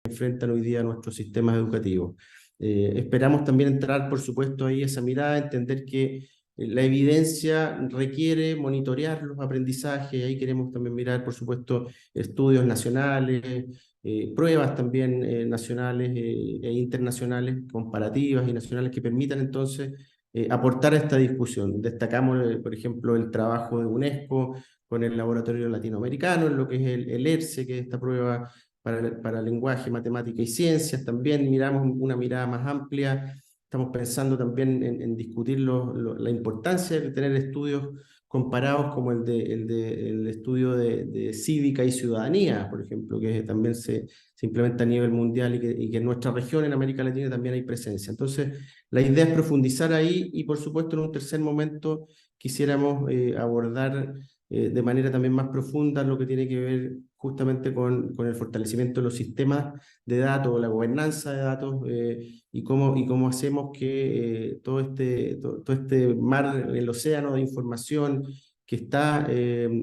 enfrentan hoy día nuestros sistemas educativos. Esperamos también entrar, por supuesto, ahí esa mirada, entender que la evidencia requiere monitorear los aprendizajes. Ahí queremos también mirar, por supuesto, estudios nacionales, pruebas también nacionales e internacionales, comparativas y nacionales que permitan entonces aportar a esta discusión. Destacamos, por ejemplo, el trabajo de UNESCO con el Laboratorio Latinoamericano, en lo que es el ERCE, que es esta prueba para lenguaje, matemática y ciencias. También miramos una mirada más amplia. Estamos pensando también en discutir la importancia de tener estudios comparados como el estudio de cívica y ciudadanía, por ejemplo, que también se implementa a nivel mundial y que en nuestra región, en América Latina, también hay presencia. Entonces, la idea es profundizar ahí y, por supuesto, en un tercer momento quisiéramos abordar de manera también más profunda lo que tiene que ver justamente con el fortalecimiento de los sistemas de datos, la gobernanza de datos y cómo hacemos que todo este mar, el océano de información que está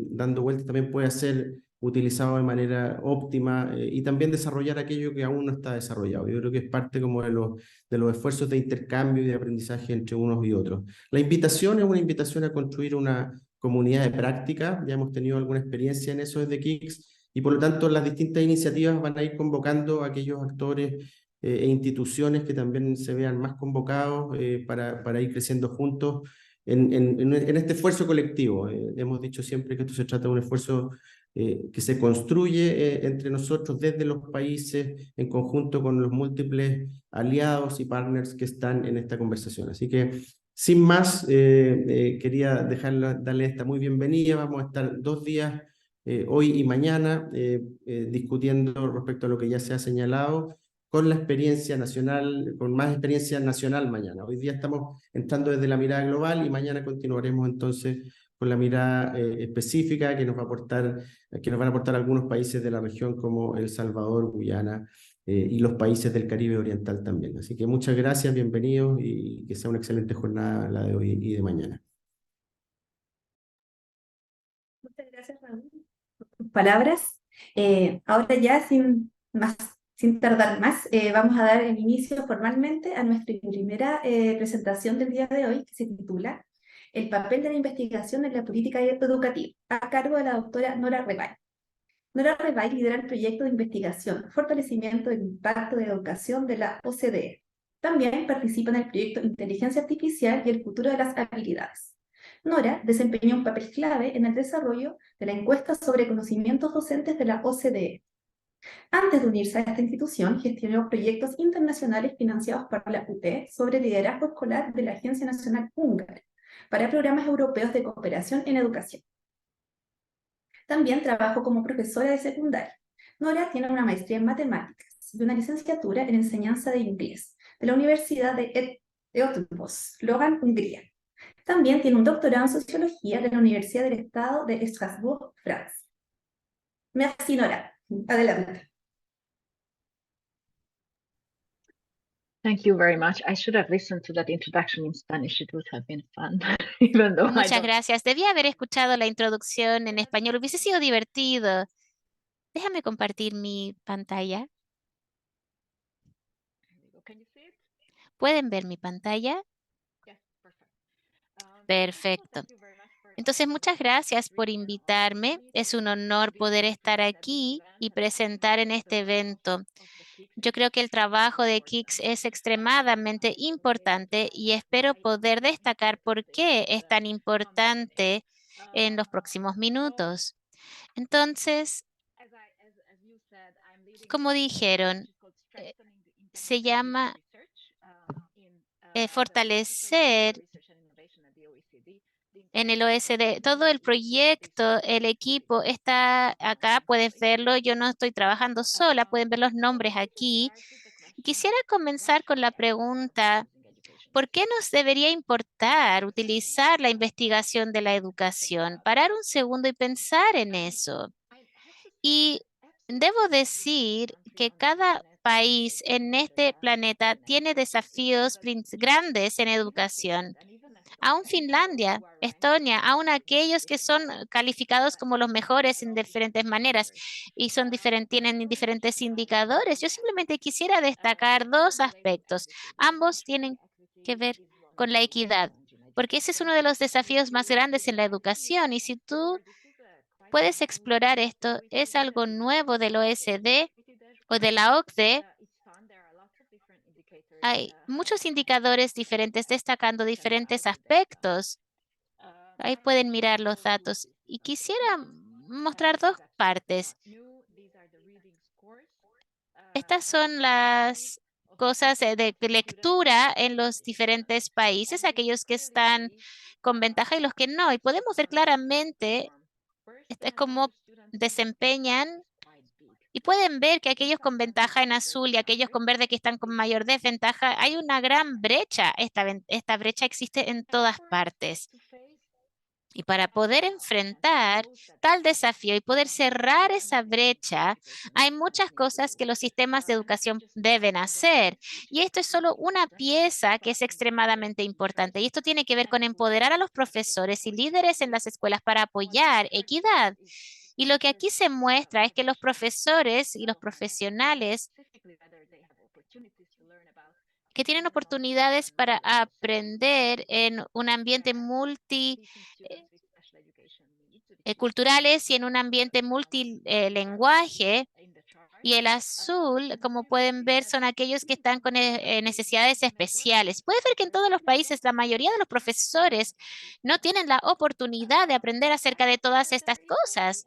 dando vueltas también pueda ser utilizado de manera óptima y también desarrollar aquello que aún no está desarrollado. Yo creo que es parte como de los esfuerzos de intercambio y de aprendizaje entre unos y otros. La invitación es una invitación a construir una comunidad de práctica. Ya hemos tenido alguna experiencia en eso desde Kicks y por lo tanto las distintas iniciativas van a ir convocando a aquellos actores e instituciones que también se vean más convocados para ir creciendo juntos en este esfuerzo colectivo. Hemos dicho siempre que esto se trata de un esfuerzo que se construye entre nosotros desde los países en conjunto con los múltiples aliados y partners que están en esta conversación. Así que sin más, quería darle esta muy bienvenida. Vamos a estar 2 días, hoy y mañana, discutiendo respecto a lo que ya se ha señalado, con la experiencia nacional, con más experiencia nacional mañana. Hoy día estamos entrando desde la mirada global y mañana continuaremos entonces con la mirada específica que nos va a aportar, que nos van a aportar algunos países de la región como El Salvador, Guyana, y los países del Caribe Oriental también. Así que muchas gracias, bienvenidos y que sea una excelente jornada la de hoy y de mañana. Muchas gracias, Raúl, por tus palabras. Ahora ya, sin tardar más, vamos a dar el inicio formalmente a nuestra primera presentación del día de hoy, que se titula El papel de la investigación en la política educativa, a cargo de la doctora Nora Rebay. Nora Rebay lidera el proyecto de investigación Fortalecimiento del Impacto de la Educación de la OCDE. También participa en el proyecto Inteligencia Artificial y el Futuro de las Habilidades. Nora desempeñó un papel clave en el desarrollo de la encuesta sobre conocimientos docentes de la OCDE. Antes de unirse a esta institución, gestionó proyectos internacionales financiados por la UP sobre liderazgo escolar de la Agencia Nacional Húngara para programas europeos de cooperación en educación. También trabajó como profesora de secundaria. Nora tiene una maestría en matemáticas y una licenciatura en enseñanza de inglés de la Universidad de Eötvös, Logan, Hungría. También tiene un doctorado en sociología de la Universidad del Estado de Estrasburgo, Francia. Merci, Nora. Adelante. Thank you very much. I should have listened to that introduction in Spanish. It would have been fun, even though Muchas gracias. Debía haber escuchado la introducción en español. Hubiese sido divertido. Déjame compartir mi pantalla. Can you see it? ¿Pueden ver mi pantalla? Yes, perfect. Perfecto. Entonces, muchas gracias por invitarme. Es un honor poder estar aquí y presentar en este evento. Yo creo que el trabajo de Kicks es extremadamente importante y espero poder destacar por qué es tan importante en los próximos minutos. Entonces, como dijeron, se llama fortalecer en el OSD. Todo el proyecto, el equipo está acá, puedes verlo. Yo no estoy trabajando sola, pueden ver los nombres aquí. Quisiera comenzar con la pregunta, ¿por qué nos debería importar utilizar la investigación de la educación? Parar un segundo y pensar en eso. Y debo decir que cada país en este planeta tiene desafíos grandes en educación. aún Finlandia, Estonia, aún aquellos que son calificados como los mejores en diferentes maneras y tienen diferentes indicadores. Yo simplemente quisiera destacar dos aspectos. Ambos tienen que ver con la equidad, porque ese es uno de los desafíos más grandes en la educación. Y si tú puedes explorar esto, es algo nuevo del OSD o de la OCDE. Hay muchos indicadores diferentes destacando diferentes aspectos. Ahí pueden mirar los datos. Y quisiera mostrar dos partes. Estas son las cosas de lectura en los diferentes países, aquellos que están con ventaja y los que no. Y podemos ver claramente cómo desempeñan. Y pueden ver que aquellos con ventaja en azul y aquellos con verde que están con mayor desventaja, hay una gran brecha. Esta brecha existe en todas partes. Y para poder enfrentar tal desafío y poder cerrar esa brecha, hay muchas cosas que los sistemas de educación deben hacer. Y esto es solo una pieza que es extremadamente importante. Y esto tiene que ver con empoderar a los profesores y líderes en las escuelas para apoyar equidad. Y lo que aquí se muestra es que los profesores y los profesionales que tienen oportunidades para aprender en un ambiente multiculturales y en un ambiente multilenguaje. Y el azul, como pueden ver, son aquellos que están con necesidades especiales. Puedes ver que en todos los países la mayoría de los profesores no tienen la oportunidad de aprender acerca de todas estas cosas.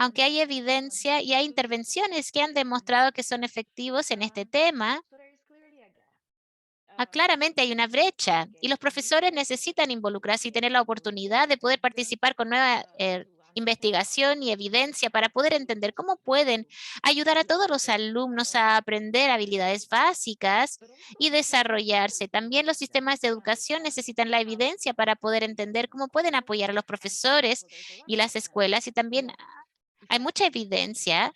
Aunque hay evidencia y hay intervenciones que han demostrado que son efectivos en este tema, claramente hay una brecha y los profesores necesitan involucrarse y tener la oportunidad de poder participar con nueva investigación y evidencia para poder entender cómo pueden ayudar a todos los alumnos a aprender habilidades básicas y desarrollarse. También los sistemas de educación necesitan la evidencia para poder entender cómo pueden apoyar a los profesores y las escuelas. Y también hay mucha evidencia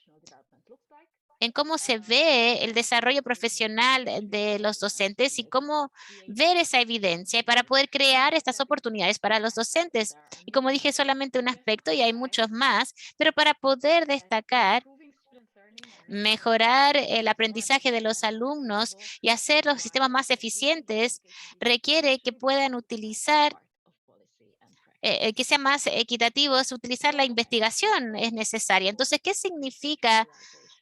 en cómo se ve el desarrollo profesional de los docentes y cómo ver esa evidencia para poder crear estas oportunidades para los docentes. Y como dije, solamente un aspecto y hay muchos más, pero para poder destacar, mejorar el aprendizaje de los alumnos y hacer los sistemas más eficientes requiere que puedan utilizar que sean más equitativos, utilizar la investigación es necesaria. Entonces, ¿qué significa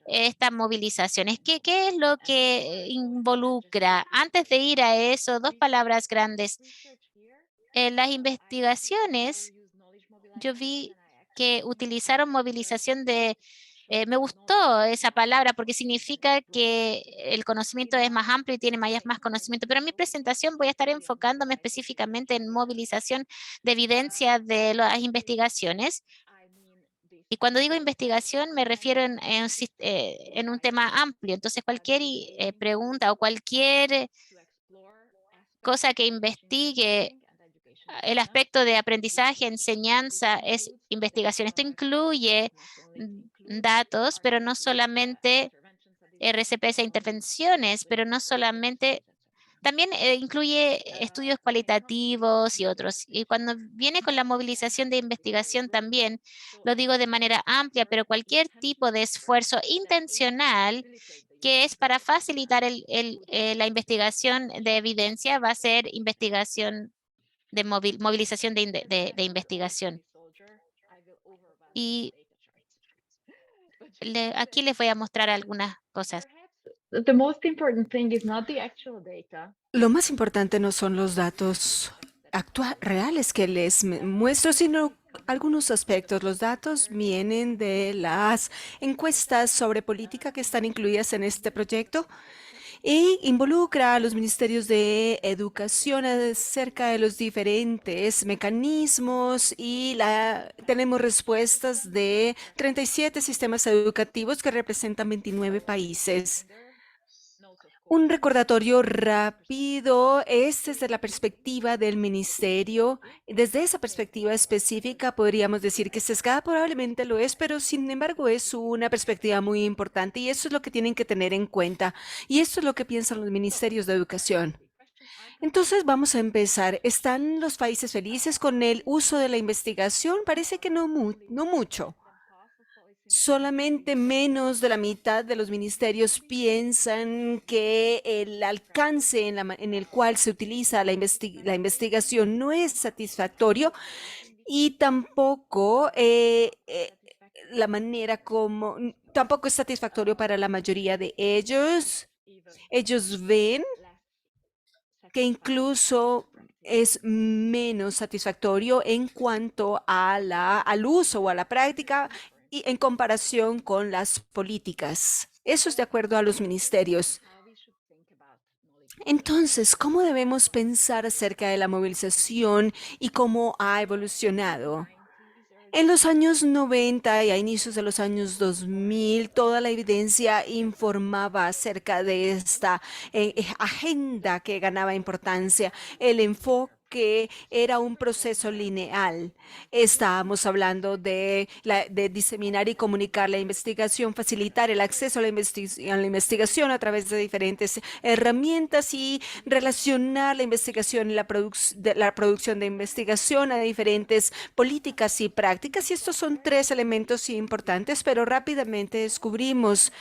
esta movilización? ¿Qué es lo que involucra? Antes de ir a eso, dos palabras grandes. En las investigaciones, yo vi que utilizaron movilización me gustó esa palabra porque significa que el conocimiento es más amplio y tiene más conocimiento, pero en mi presentación voy a estar enfocándome específicamente en movilización de evidencia de las investigaciones. Y cuando digo investigación me refiero en un tema amplio. Entonces cualquier pregunta o cualquier cosa que investigue el aspecto de aprendizaje, enseñanza, es investigación. Esto incluye datos, pero no solamente RCPs e intervenciones, pero no solamente, también incluye estudios cualitativos y otros. Y cuando viene con la movilización de investigación también, lo digo de manera amplia, pero cualquier tipo de esfuerzo intencional que es para facilitar la investigación de evidencia va a ser investigación de movilización de investigación. Y aquí les voy a mostrar algunas cosas. The most important thing is not the actual data. Lo más importante no son los datos reales que les muestro, sino algunos aspectos. Los datos vienen de las encuestas sobre política que están incluidas en este proyecto y involucra a los ministerios de educación acerca de los diferentes mecanismos y tenemos respuestas de 37 sistemas educativos que representan 29 países. Un recordatorio rápido es desde la perspectiva del ministerio. Desde esa perspectiva específica podríamos decir que sesgada probablemente lo es, pero sin embargo es una perspectiva muy importante y eso es lo que tienen que tener en cuenta. Y esto es lo que piensan los ministerios de educación. Entonces vamos a empezar. ¿Están los países felices con el uso de la investigación? Parece que no mucho. Solamente menos de la mitad de los ministerios piensan que el alcance en el cual se utiliza la investigación no es satisfactorio y tampoco la manera como, tampoco es satisfactorio para la mayoría de ellos. Ellos ven que incluso es menos satisfactorio en cuanto a al uso o a la práctica y en comparación con las políticas. Eso es de acuerdo a los ministerios. Entonces, ¿cómo debemos pensar acerca de la movilización y cómo ha evolucionado? En los años 90 y a inicios de los años 2000, toda la evidencia informaba acerca de esta agenda que ganaba importancia. El enfoque era un proceso lineal. Estábamos hablando de diseminar y comunicar la investigación, facilitar el acceso a la investigación a través de diferentes herramientas y relacionar la investigación y la producción de investigación a diferentes políticas y prácticas. Y estos son tres elementos importantes, pero rápidamente descubrimos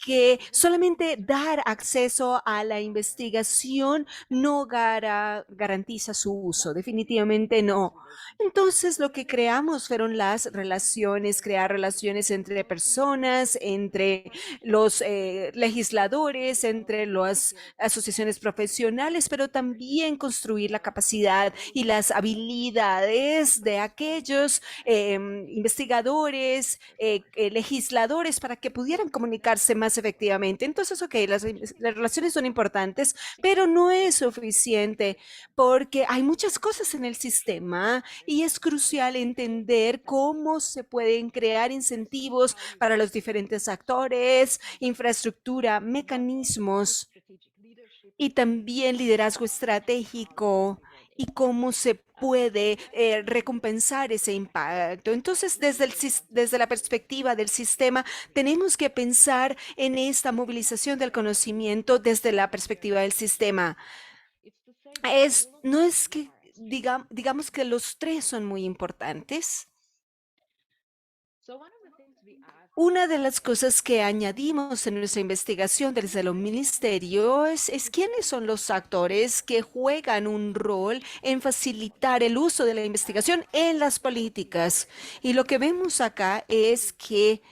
que solamente dar acceso a la investigación no garantiza su uso, definitivamente no. Entonces lo que creamos fueron las relaciones, crear relaciones entre personas, entre los legisladores, entre las asociaciones profesionales, pero también construir la capacidad y las habilidades de aquellos investigadores, legisladores, para que pudieran comunicarse más efectivamente. Entonces, ok, las relaciones son importantes, pero no es suficiente porque hay muchas cosas en el sistema y es crucial entender cómo se pueden crear incentivos para los diferentes actores, infraestructura, mecanismos y también liderazgo estratégico y cómo se puede recompensar ese impacto. Entonces, desde la perspectiva del sistema, tenemos que pensar en esta movilización del conocimiento desde la perspectiva del sistema. No es que digamos que los tres son muy importantes. Una de las cosas que añadimos en nuestra investigación desde el ministerio es quiénes son los actores que juegan un rol en facilitar el uso de la investigación en las políticas. Y lo que vemos acá es que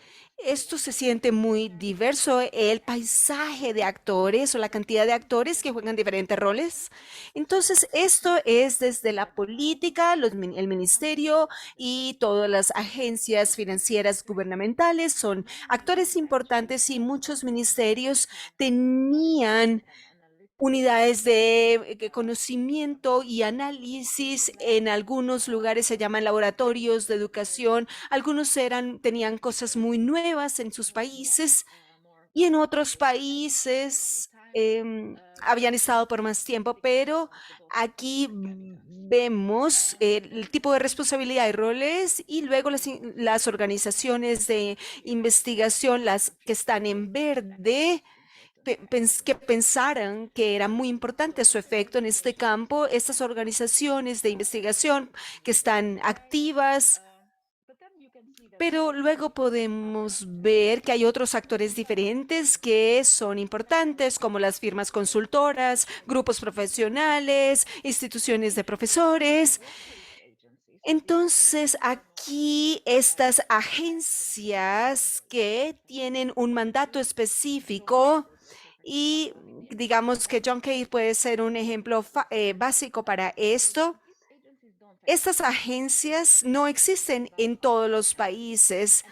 esto se siente muy diverso, el paisaje de actores o la cantidad de actores que juegan diferentes roles. Entonces, esto es desde la política, el ministerio y todas las agencias financieras gubernamentales son actores importantes y muchos ministerios tenían unidades de conocimiento y análisis. En algunos lugares se llaman laboratorios de educación. Algunos tenían cosas muy nuevas en sus países y en otros países habían estado por más tiempo, pero aquí vemos el tipo de responsabilidad y roles y luego las organizaciones de investigación, las que están en verde, que pensaran que era muy importante su efecto en este campo, estas organizaciones de investigación que están activas, pero luego podemos ver que hay otros actores diferentes que son importantes, como las firmas consultoras, grupos profesionales, instituciones de profesores. Entonces, aquí estas agencias que tienen un mandato específico y digamos que John Kay puede ser un ejemplo básico para esto. Estas agencias no existen en todos los países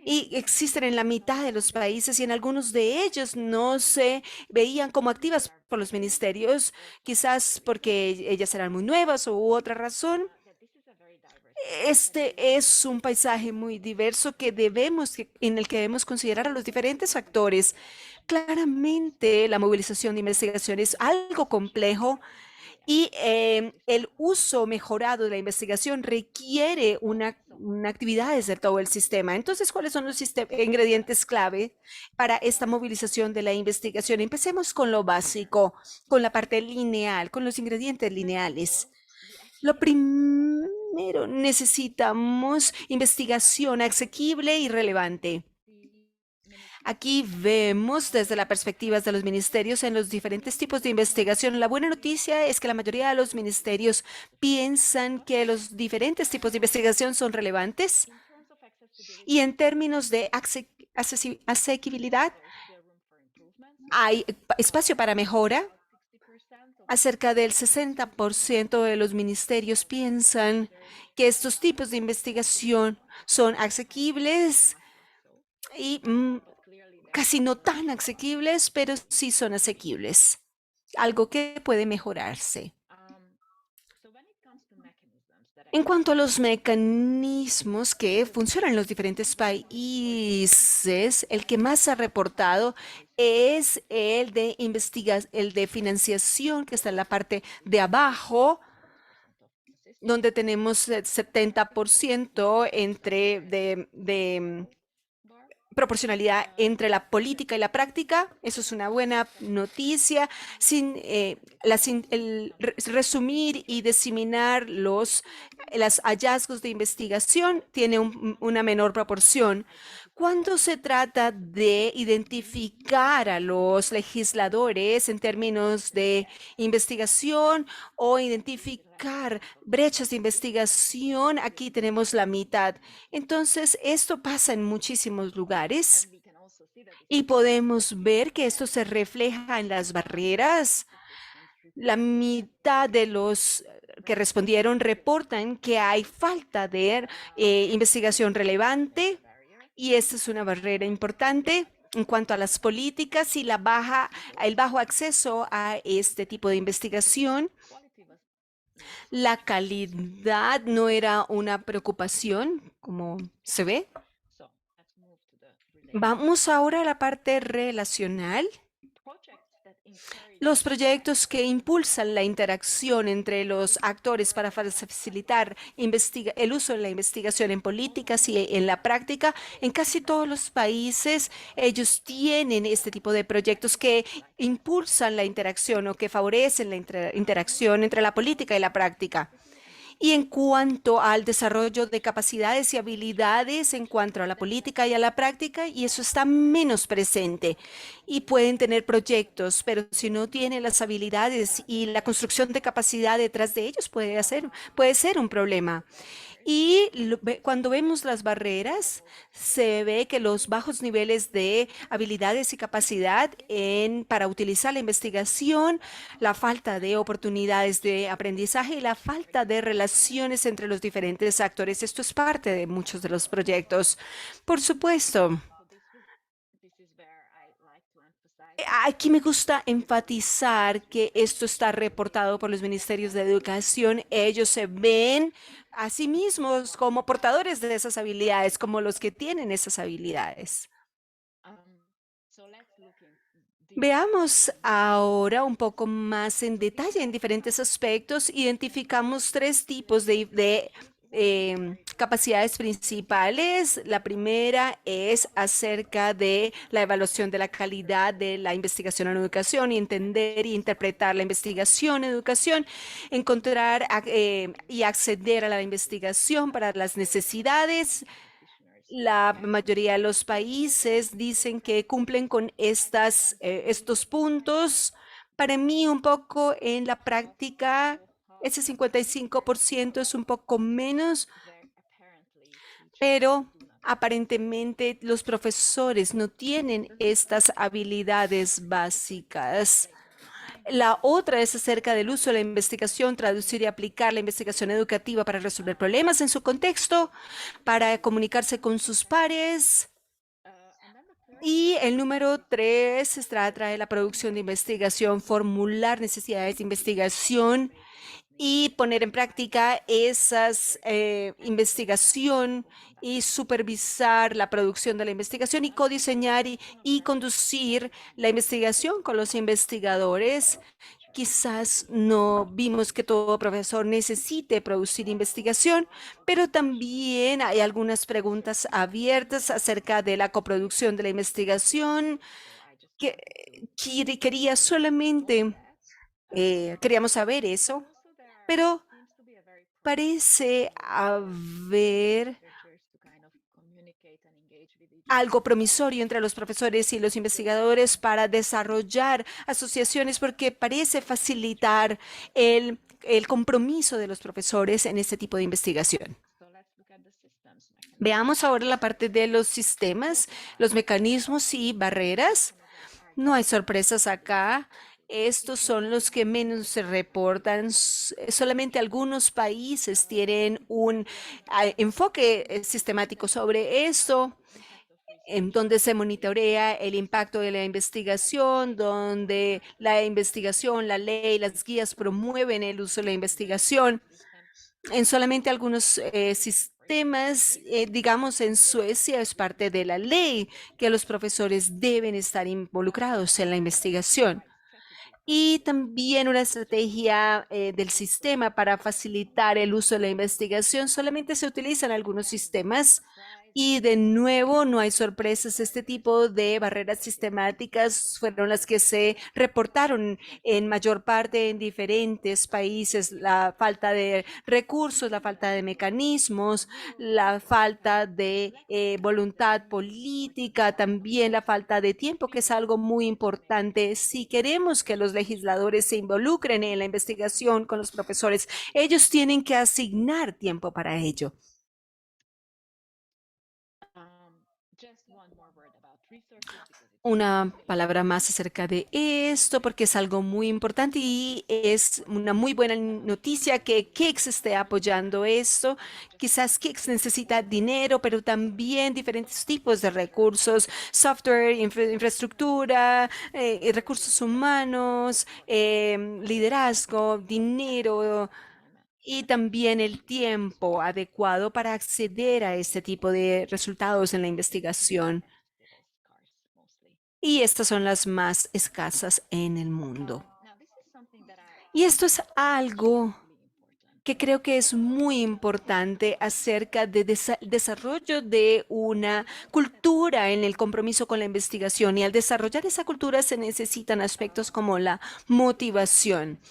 y existen en la mitad de los países y en algunos de ellos no se veían como activas por los ministerios, quizás porque ellas eran muy nuevas u otra razón. Este es un paisaje muy diverso en el que debemos considerar a los diferentes actores. Claramente, la movilización de investigación es algo complejo y el uso mejorado de la investigación requiere una actividades de todo el sistema. Entonces, ¿cuáles son los ingredientes clave para esta movilización de la investigación? Empecemos con lo básico, con la parte lineal, con los ingredientes lineales. Lo primero, necesitamos investigación asequible y relevante. Aquí vemos desde la perspectiva de los ministerios en los diferentes tipos de investigación. La buena noticia es que la mayoría de los ministerios piensan que los diferentes tipos de investigación son relevantes y en términos de asequibilidad hay espacio para mejora. Cerca del 60% de los ministerios piensan que estos tipos de investigación son asequibles y casi no tan asequibles, pero sí son asequibles, algo que puede mejorarse. En cuanto a los mecanismos que funcionan en los diferentes países, el que más ha reportado es el de financiación, que está en la parte de abajo, donde tenemos el 70% de proporcionalidad entre la política y la práctica. Eso es una buena noticia. Resumir y diseminar los hallazgos de investigación tiene una menor proporción. Cuando se trata de identificar a los legisladores en términos de investigación o identificar brechas de investigación, aquí tenemos la mitad. Entonces, esto pasa en muchísimos lugares y podemos ver que esto se refleja en las barreras. La mitad de los que respondieron reportan que hay falta de investigación relevante y esta es una barrera importante. En cuanto a las políticas y el bajo acceso a este tipo de investigación, la calidad no era una preocupación, como se ve. Vamos ahora a la parte relacional. Los proyectos que impulsan la interacción entre los actores para facilitar el uso de la investigación en políticas y en la práctica, en casi todos los países, ellos tienen este tipo de proyectos que impulsan la interacción o que favorecen la interacción entre la política y la práctica. Y en cuanto al desarrollo de capacidades y habilidades en cuanto a la política y a la práctica, y eso está menos presente. Y pueden tener proyectos, pero si no tienen las habilidades y la construcción de capacidad detrás de ellos puede ser un problema. Y cuando vemos las barreras, se ve que los bajos niveles de habilidades y capacidad para utilizar la investigación, la falta de oportunidades de aprendizaje y la falta de relaciones entre los diferentes actores. Esto es parte de muchos de los proyectos. Por supuesto. Aquí me gusta enfatizar que esto está reportado por los ministerios de educación. Ellos se ven a sí mismos como portadores de esas habilidades, como los que tienen esas habilidades. Veamos ahora un poco más en detalle en diferentes aspectos. Identificamos tres tipos de capacidades principales. La primera es acerca de la evaluación de la calidad de la investigación en educación y entender y interpretar la investigación en educación, encontrar y acceder a la investigación para las necesidades. La mayoría de los países dicen que cumplen con estos puntos. Para mí, un poco en la práctica, ese 55% es un poco menos, pero aparentemente los profesores no tienen estas habilidades básicas. La otra es acerca del uso de la investigación, traducir y aplicar la investigación educativa para resolver problemas en su contexto, para comunicarse con sus pares. Y el número 3 se trata de la producción de investigación, formular necesidades de investigación y poner en práctica esas investigación y supervisar la producción de la investigación y codiseñar y conducir la investigación con los investigadores. Quizás no vimos que todo profesor necesite producir investigación, pero también hay algunas preguntas abiertas acerca de la coproducción de la investigación que quería solamente, queríamos saber eso, pero parece haber algo promisorio entre los profesores y los investigadores para desarrollar asociaciones porque parece facilitar el compromiso de los profesores en este tipo de investigación. Veamos ahora la parte de los sistemas, los mecanismos y barreras. No hay sorpresas acá. Estos son los que menos se reportan. Solamente algunos países tienen un enfoque sistemático sobre esto, en donde se monitorea el impacto de la investigación, donde la investigación, la ley, las guías promueven el uso de la investigación. En solamente algunos sistemas, digamos en Suecia, es parte de la ley que los profesores deben estar involucrados en la investigación. Y también una estrategia del sistema para facilitar el uso de la investigación. Solamente se utilizan algunos sistemas y de nuevo no hay sorpresas. Este tipo de barreras sistemáticas fueron las que se reportaron en mayor parte en diferentes países. La falta de recursos, la falta de mecanismos, la falta de voluntad política, también la falta de tiempo, que es algo muy importante. Si queremos que los legisladores se involucren en la investigación con los profesores, ellos tienen que asignar tiempo para ello. Una palabra más acerca de esto, porque es algo muy importante y es una muy buena noticia que KICS esté apoyando esto. Quizás KICS necesita dinero, pero también diferentes tipos de recursos, software, infraestructura, recursos humanos, liderazgo, dinero y también el tiempo adecuado para acceder a este tipo de resultados en la investigación. Y estas son las más escasas en el mundo. Y esto es algo que creo que es muy importante acerca de desarrollo de una cultura en el compromiso con la investigación. Y al desarrollar esa cultura se necesitan aspectos como la motivación.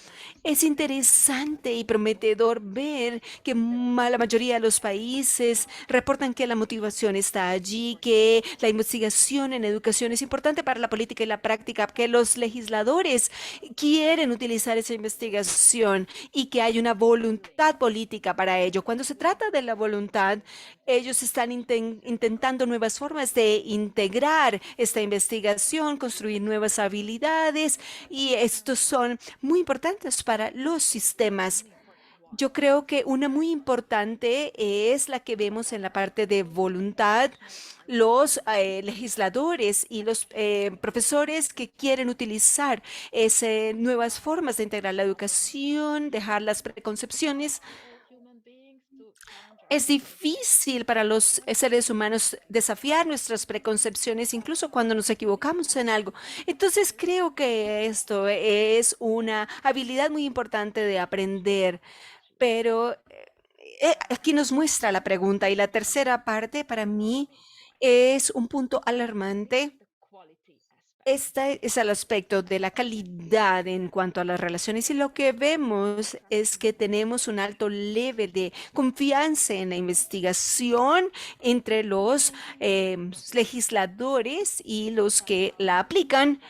Es interesante y prometedor ver que la mayoría de los países reportan que la motivación está allí, que la investigación en educación es importante para la política y la práctica, que los legisladores quieren utilizar esa investigación y que hay una voluntad política para ello. Cuando se trata de la voluntad, ellos están intentando nuevas formas de integrar esta investigación, construir nuevas habilidades y estos son muy importantes para los sistemas. Yo creo que una muy importante es la que vemos en la parte de voluntad. Los legisladores y los profesores que quieren utilizar nuevas formas de integrar la educación, dejar las preconcepciones. Es difícil para los seres humanos desafiar nuestras preconcepciones, incluso cuando nos equivocamos en algo. Entonces, creo que esto es una habilidad muy importante de aprender, pero aquí nos muestra la pregunta. Y la tercera parte para mí es un punto alarmante. Este es el aspecto de la calidad en cuanto a las relaciones y lo que vemos es que tenemos un alto nivel de confianza en la investigación entre los legisladores y los que la aplican,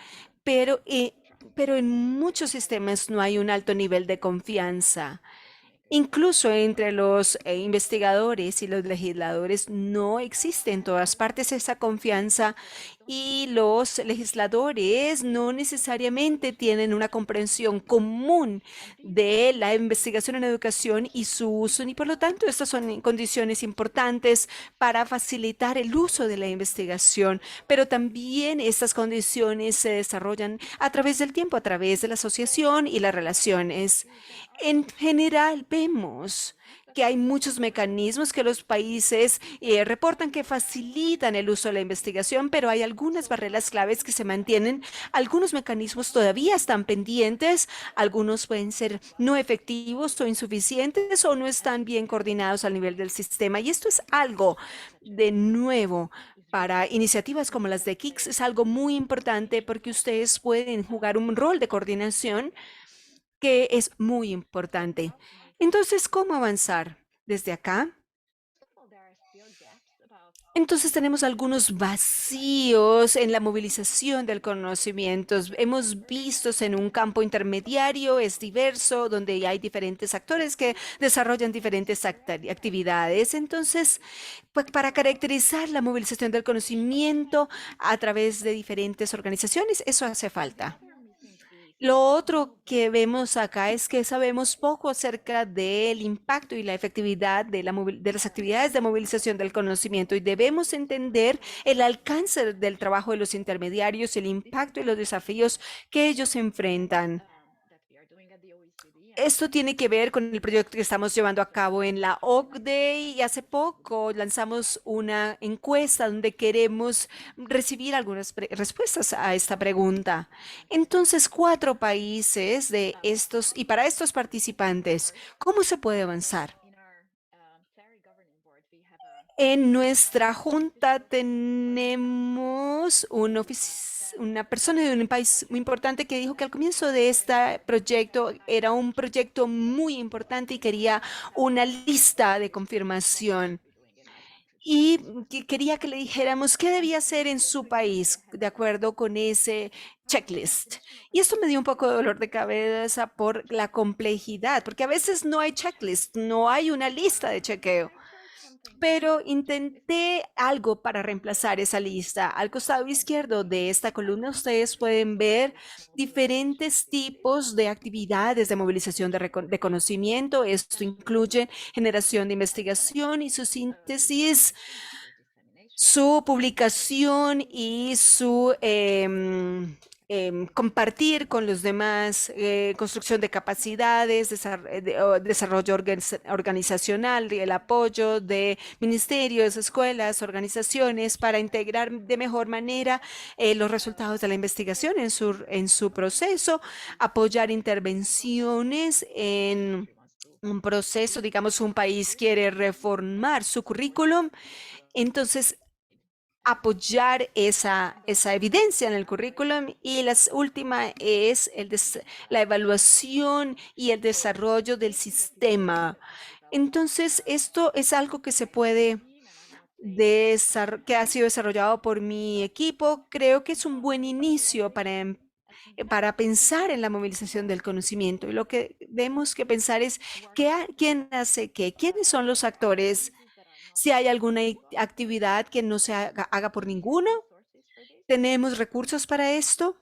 pero en muchos sistemas no hay un alto nivel de confianza. Incluso entre los investigadores y los legisladores no existe en todas partes esa confianza y los legisladores no necesariamente tienen una comprensión común de la investigación en educación y su uso, y por lo tanto estas son condiciones importantes para facilitar el uso de la investigación, pero también estas condiciones se desarrollan a través del tiempo, a través de la asociación y las relaciones. En general, vemos que hay muchos mecanismos que los países reportan que facilitan el uso de la investigación, pero hay algunas barreras claves que se mantienen. Algunos mecanismos todavía están pendientes, algunos pueden ser no efectivos o insuficientes o no están bien coordinados al nivel del sistema. Y esto es algo de nuevo. Para iniciativas como las de KICS es algo muy importante porque ustedes pueden jugar un rol de coordinación que es muy importante. Entonces, ¿cómo avanzar desde acá? Entonces tenemos algunos vacíos en la movilización del conocimiento. Hemos visto en un campo intermediario, es diverso, donde hay diferentes actores que desarrollan diferentes actividades. Entonces, pues, para caracterizar la movilización del conocimiento a través de diferentes organizaciones, eso hace falta. Lo otro que vemos acá es que sabemos poco acerca del impacto y la efectividad de las actividades de movilización del conocimiento y debemos entender el alcance del trabajo de los intermediarios, el impacto y los desafíos que ellos enfrentan. Esto tiene que ver con el proyecto que estamos llevando a cabo en la OCDE y hace poco lanzamos una encuesta donde queremos recibir algunas respuestas a esta pregunta. Entonces, 4 países de estos, y para estos participantes, ¿cómo se puede avanzar? En nuestra junta tenemos una persona de un país muy importante que dijo que al comienzo de este proyecto era un proyecto muy importante y quería una lista de confirmación. Y quería que le dijéramos qué debía hacer en su país de acuerdo con ese checklist. Y esto me dio un poco de dolor de cabeza por la complejidad, porque a veces no hay checklist, no hay una lista de chequeo. Pero intenté algo para reemplazar esa lista. Al costado izquierdo de esta columna ustedes pueden ver diferentes tipos de actividades de movilización de conocimiento. Esto incluye generación de investigación y su síntesis, su publicación y su compartir con los demás, construcción de capacidades, desarrollo organizacional, el apoyo de ministerios, escuelas, organizaciones para integrar de mejor manera los resultados de la investigación en su proceso, apoyar intervenciones en un proceso, digamos, un país quiere reformar su currículum, entonces apoyar esa evidencia en el currículum y la última es la evaluación y el desarrollo del sistema. Entonces, esto es algo que se puede que ha sido desarrollado por mi equipo. Creo que es un buen inicio para pensar en la movilización del conocimiento. Y lo que vemos que pensar es quién hace qué, quiénes son los actores. Si hay alguna actividad que no se haga por ninguno, ¿tenemos recursos para esto?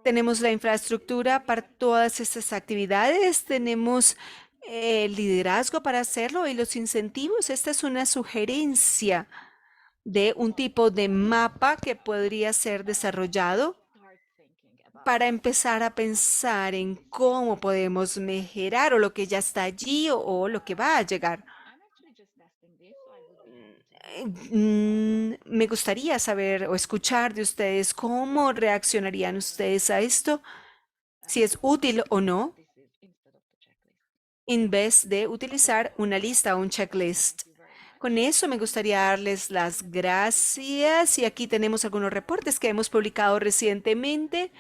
¿Tenemos la infraestructura para todas estas actividades? ¿Tenemos liderazgo para hacerlo y los incentivos? Esta es una sugerencia de un tipo de mapa que podría ser desarrollado para empezar a pensar en cómo podemos mejorar o lo que ya está allí o lo que va a llegar. Me gustaría saber o escuchar de ustedes cómo reaccionarían ustedes a esto, si es útil o no, en vez de utilizar una lista o un checklist. Con eso me gustaría darles las gracias y aquí tenemos algunos reportes que hemos publicado recientemente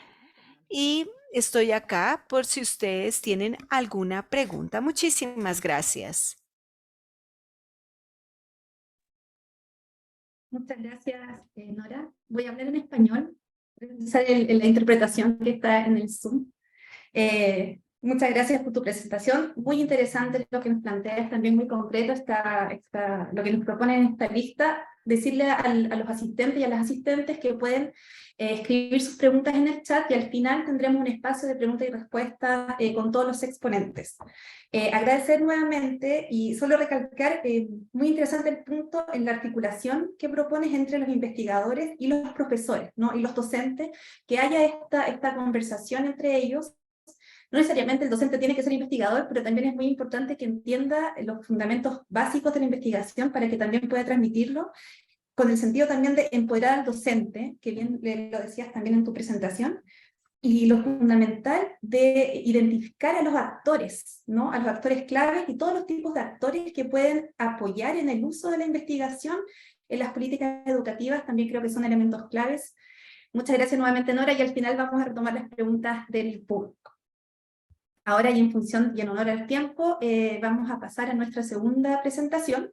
y estoy acá por si ustedes tienen alguna pregunta. Muchísimas gracias. Muchas gracias, Nora. Voy a hablar en español, la interpretación que está en el Zoom. Muchas gracias por tu presentación. Muy interesante lo que nos planteas, también muy concreto lo que nos propone en esta lista. decirle a los asistentes y a las asistentes que pueden escribir sus preguntas en el chat, y al final tendremos un espacio de preguntas y respuestas con todos los exponentes. Agradecer nuevamente y solo recalcar, muy interesante el punto en la articulación que propones entre los investigadores y los profesores, ¿no? Y los docentes, que haya esta conversación entre ellos. No necesariamente el docente tiene que ser investigador, pero también es muy importante que entienda los fundamentos básicos de la investigación para que también pueda transmitirlo, con el sentido también de empoderar al docente, que bien lo decías también en tu presentación, y lo fundamental de identificar a los actores, ¿no? A los actores claves y todos los tipos de actores que pueden apoyar en el uso de la investigación en las políticas educativas, también creo que son elementos claves. Muchas gracias nuevamente, Nora, y al final vamos a retomar las preguntas del público. Ahora, y en función y en honor al tiempo, vamos a pasar a nuestra segunda presentación,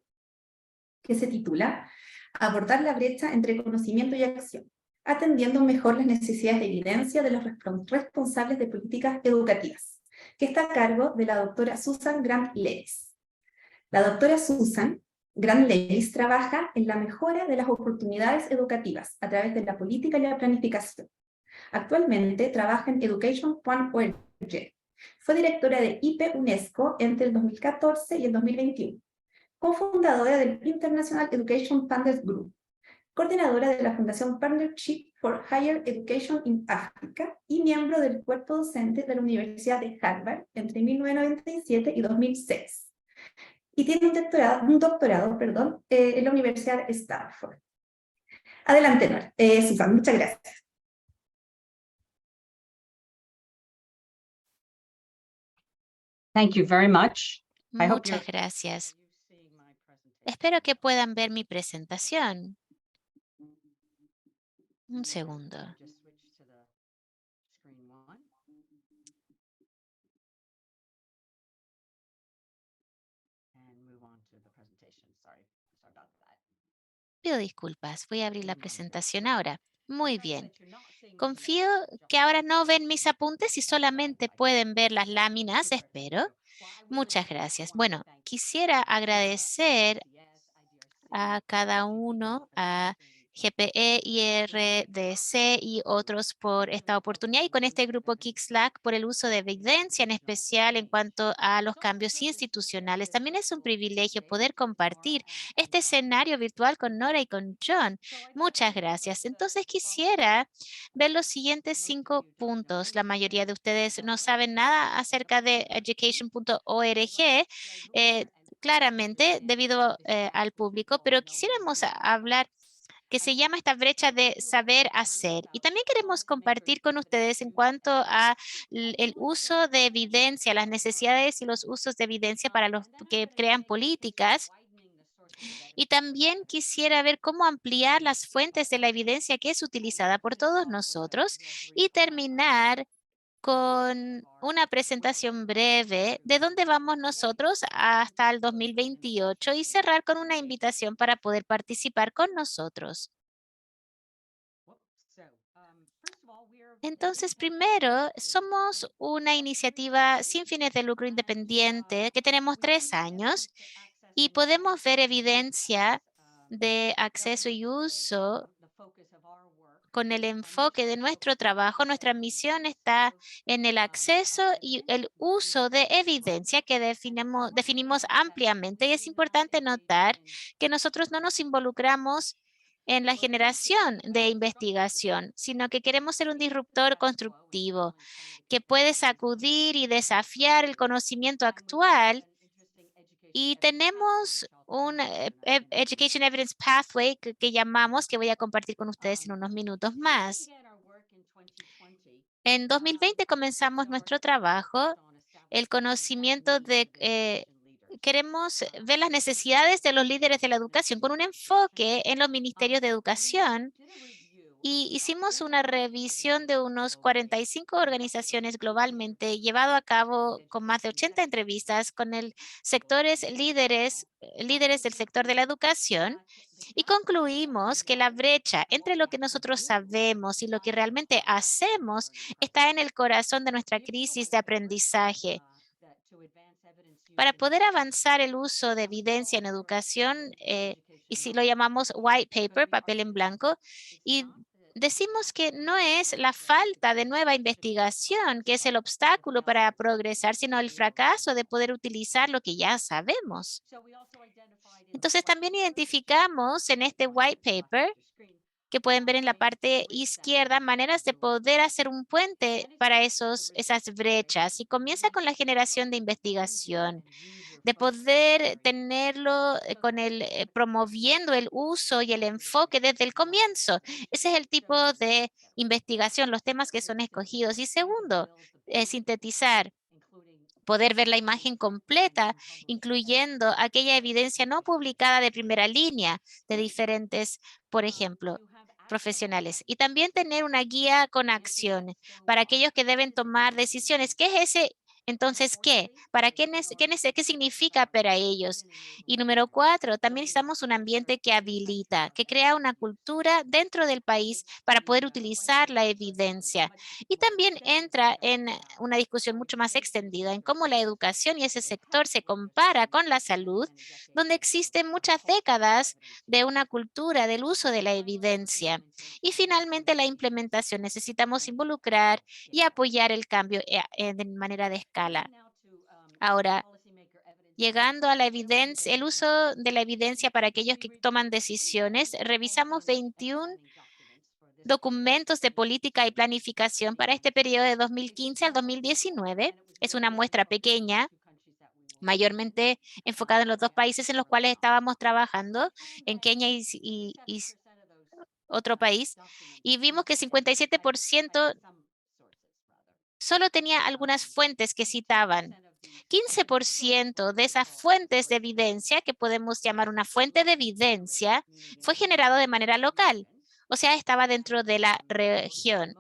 que se titula Abordar la brecha entre conocimiento y acción, atendiendo mejor las necesidades de evidencia de los responsables de políticas educativas, que está a cargo de la doctora Susan Grant-Lewis. La doctora Susan Grant-Lewis trabaja en la mejora de las oportunidades educativas a través de la política y la planificación. Actualmente trabaja en Education.org. Fue directora de IP UNESCO entre el 2014 y el 2021. Cofundadora del International Education Funders Group, coordinadora de la Fundación Partnership for Higher Education in Africa y miembro del cuerpo docente de la Universidad de Harvard entre 1997 y 2006. Y tiene un doctorado en la Universidad de Stanford. Adelante, Nora. Susan, muchas gracias. Thank you very much. I hope Muchas gracias. Espero que puedan ver mi presentación. Un segundo. Pido disculpas, voy a abrir la presentación ahora. Muy bien. Confío que ahora no ven mis apuntes y solamente pueden ver las láminas, espero. Muchas gracias. Bueno, quisiera agradecer a cada uno, a GPE, IRDC y otros por esta oportunidad, y con este grupo Kick-Slack por el uso de evidencia, en especial en cuanto a los cambios institucionales. También es un privilegio poder compartir este escenario virtual con Nora y con John. Muchas gracias. Entonces quisiera ver los siguientes 5 puntos. La mayoría de ustedes no saben nada acerca de education.org. Claramente debido al público, pero quisiéramos hablar que se llama esta brecha de saber hacer. Y también queremos compartir con ustedes en cuanto a el uso de evidencia, las necesidades y los usos de evidencia para los que crean políticas. Y también quisiera ver cómo ampliar las fuentes de la evidencia que es utilizada por todos nosotros, y terminar con una presentación breve de dónde vamos nosotros hasta el 2028 y cerrar con una invitación para poder participar con nosotros. Entonces, primero, somos una iniciativa sin fines de lucro independiente que tenemos 3 años y podemos ver evidencia de acceso y uso con el enfoque de nuestro trabajo. Nuestra misión está en el acceso y el uso de evidencia que definimos ampliamente. Y es importante notar que nosotros no nos involucramos en la generación de investigación, sino que queremos ser un disruptor constructivo que puede sacudir y desafiar el conocimiento actual. Y tenemos un Education Evidence Pathway que llamamos, que voy a compartir con ustedes en unos minutos más. En 2020 comenzamos nuestro trabajo, el conocimiento de... queremos ver las necesidades de los líderes de la educación con un enfoque en los ministerios de educación. Y hicimos una revisión de unos 45 organizaciones globalmente, llevado a cabo con más de 80 entrevistas con líderes del sector de la educación, y concluimos que la brecha entre lo que nosotros sabemos y lo que realmente hacemos está en el corazón de nuestra crisis de aprendizaje. Para poder avanzar el uso de evidencia en educación, y si lo llamamos white paper, papel en blanco, y decimos que no es la falta de nueva investigación que es el obstáculo para progresar, sino el fracaso de poder utilizar lo que ya sabemos. Entonces también identificamos en este white paper, que pueden ver en la parte izquierda, maneras de poder hacer un puente para esas brechas. Y comienza con la generación de investigación, de poder tenerlo promoviendo el uso y el enfoque desde el comienzo. Ese es el tipo de investigación, los temas que son escogidos. Y segundo, sintetizar, poder ver la imagen completa, incluyendo aquella evidencia no publicada de primera línea de diferentes, por ejemplo, profesionales. Y también tener una guía con acción para aquellos que deben tomar decisiones. ¿Qué es ese? Entonces, ¿qué? ¿Para qué significa para ellos? Y número 4, también necesitamos un ambiente que habilita, que crea una cultura dentro del país para poder utilizar la evidencia. Y también entra en una discusión mucho más extendida en cómo la educación y ese sector se compara con la salud, donde existen muchas décadas de una cultura del uso de la evidencia. Y finalmente la implementación. Necesitamos involucrar y apoyar el cambio de manera de escala. Ahora, llegando a la evidencia, el uso de la evidencia para aquellos que toman decisiones, revisamos 21 documentos de política y planificación para este periodo de 2015 al 2019. Es una muestra pequeña, mayormente enfocada en los 2 países en los cuales estábamos trabajando, en Kenia y otro país, y vimos que 57% solo tenía algunas fuentes que citaban. 15% de esas fuentes de evidencia, que podemos llamar una fuente de evidencia, fue generado de manera local. O sea, estaba dentro de la región,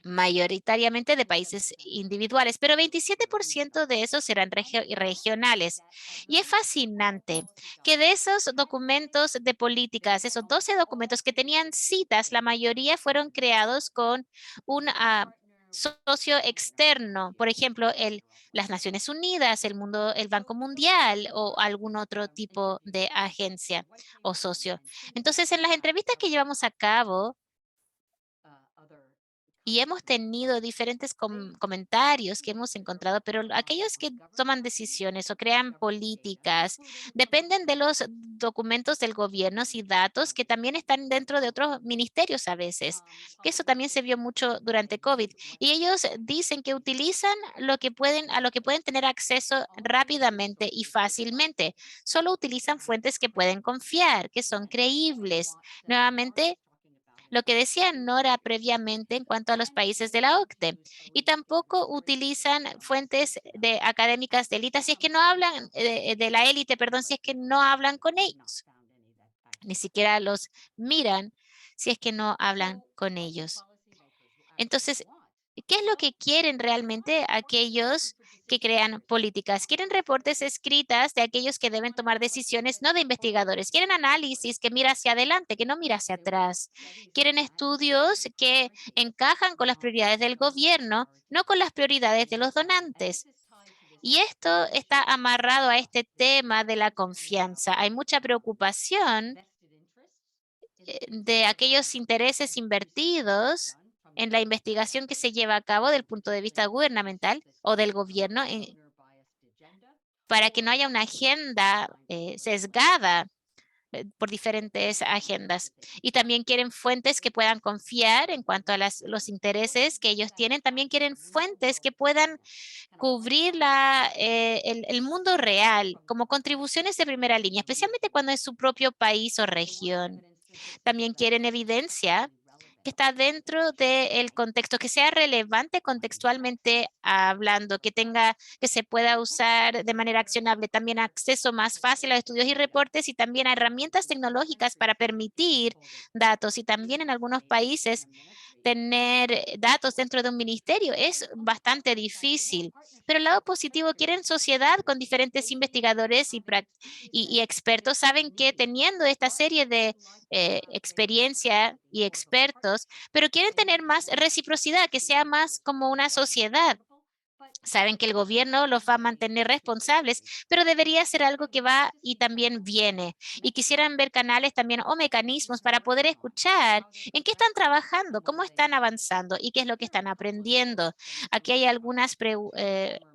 mayoritariamente de países individuales, pero 27% de esos eran regionales. Y es fascinante que de esos documentos de políticas, esos 12 documentos que tenían citas, la mayoría fueron creados con un socio externo, por ejemplo, las Naciones Unidas, el Banco Mundial o algún otro tipo de agencia o socio. Entonces, en las entrevistas que llevamos a cabo, y hemos tenido diferentes comentarios que hemos encontrado, pero aquellos que toman decisiones o crean políticas dependen de los documentos del gobierno y datos que también están dentro de otros ministerios a veces, que eso también se vio mucho durante COVID. Y ellos dicen que utilizan a lo que pueden tener acceso rápidamente y fácilmente. Solo utilizan fuentes que pueden confiar, que son creíbles. Nuevamente, lo que decía Nora previamente en cuanto a los países de la OCDE. Y tampoco utilizan fuentes académicas de élite, si es que no hablan de la élite, perdón, si es que no hablan con ellos. Ni siquiera los miran si es que no hablan con ellos. Entonces, ¿qué es lo que quieren realmente aquellos que crean políticas? Quieren reportes escritas de aquellos que deben tomar decisiones, no de investigadores. Quieren análisis que mira hacia adelante, que no mira hacia atrás. Quieren estudios que encajan con las prioridades del gobierno, no con las prioridades de los donantes. Y esto está amarrado a este tema de la confianza. Hay mucha preocupación de aquellos intereses invertidos en la investigación que se lleva a cabo del punto de vista gubernamental o del gobierno para que no haya una agenda sesgada por diferentes agendas. Y también quieren fuentes que puedan confiar en cuanto a los intereses que ellos tienen. También quieren fuentes que puedan cubrir el mundo real como contribuciones de primera línea, especialmente cuando es su propio país o región. También quieren evidencia que está dentro del contexto, que sea relevante contextualmente hablando, que se pueda usar de manera accionable, también acceso más fácil a estudios y reportes y también a herramientas tecnológicas para permitir datos. Y también en algunos países tener datos dentro de un ministerio es bastante difícil. Pero el lado positivo, quieren sociedad con diferentes investigadores y expertos. Saben que teniendo esta serie de experiencia y expertos, pero quieren tener más reciprocidad, que sea más como una sociedad. Saben que el gobierno los va a mantener responsables, pero debería ser algo que va y también viene. Y quisieran ver canales también o mecanismos para poder escuchar en qué están trabajando, cómo están avanzando y qué es lo que están aprendiendo. Aquí hay algunas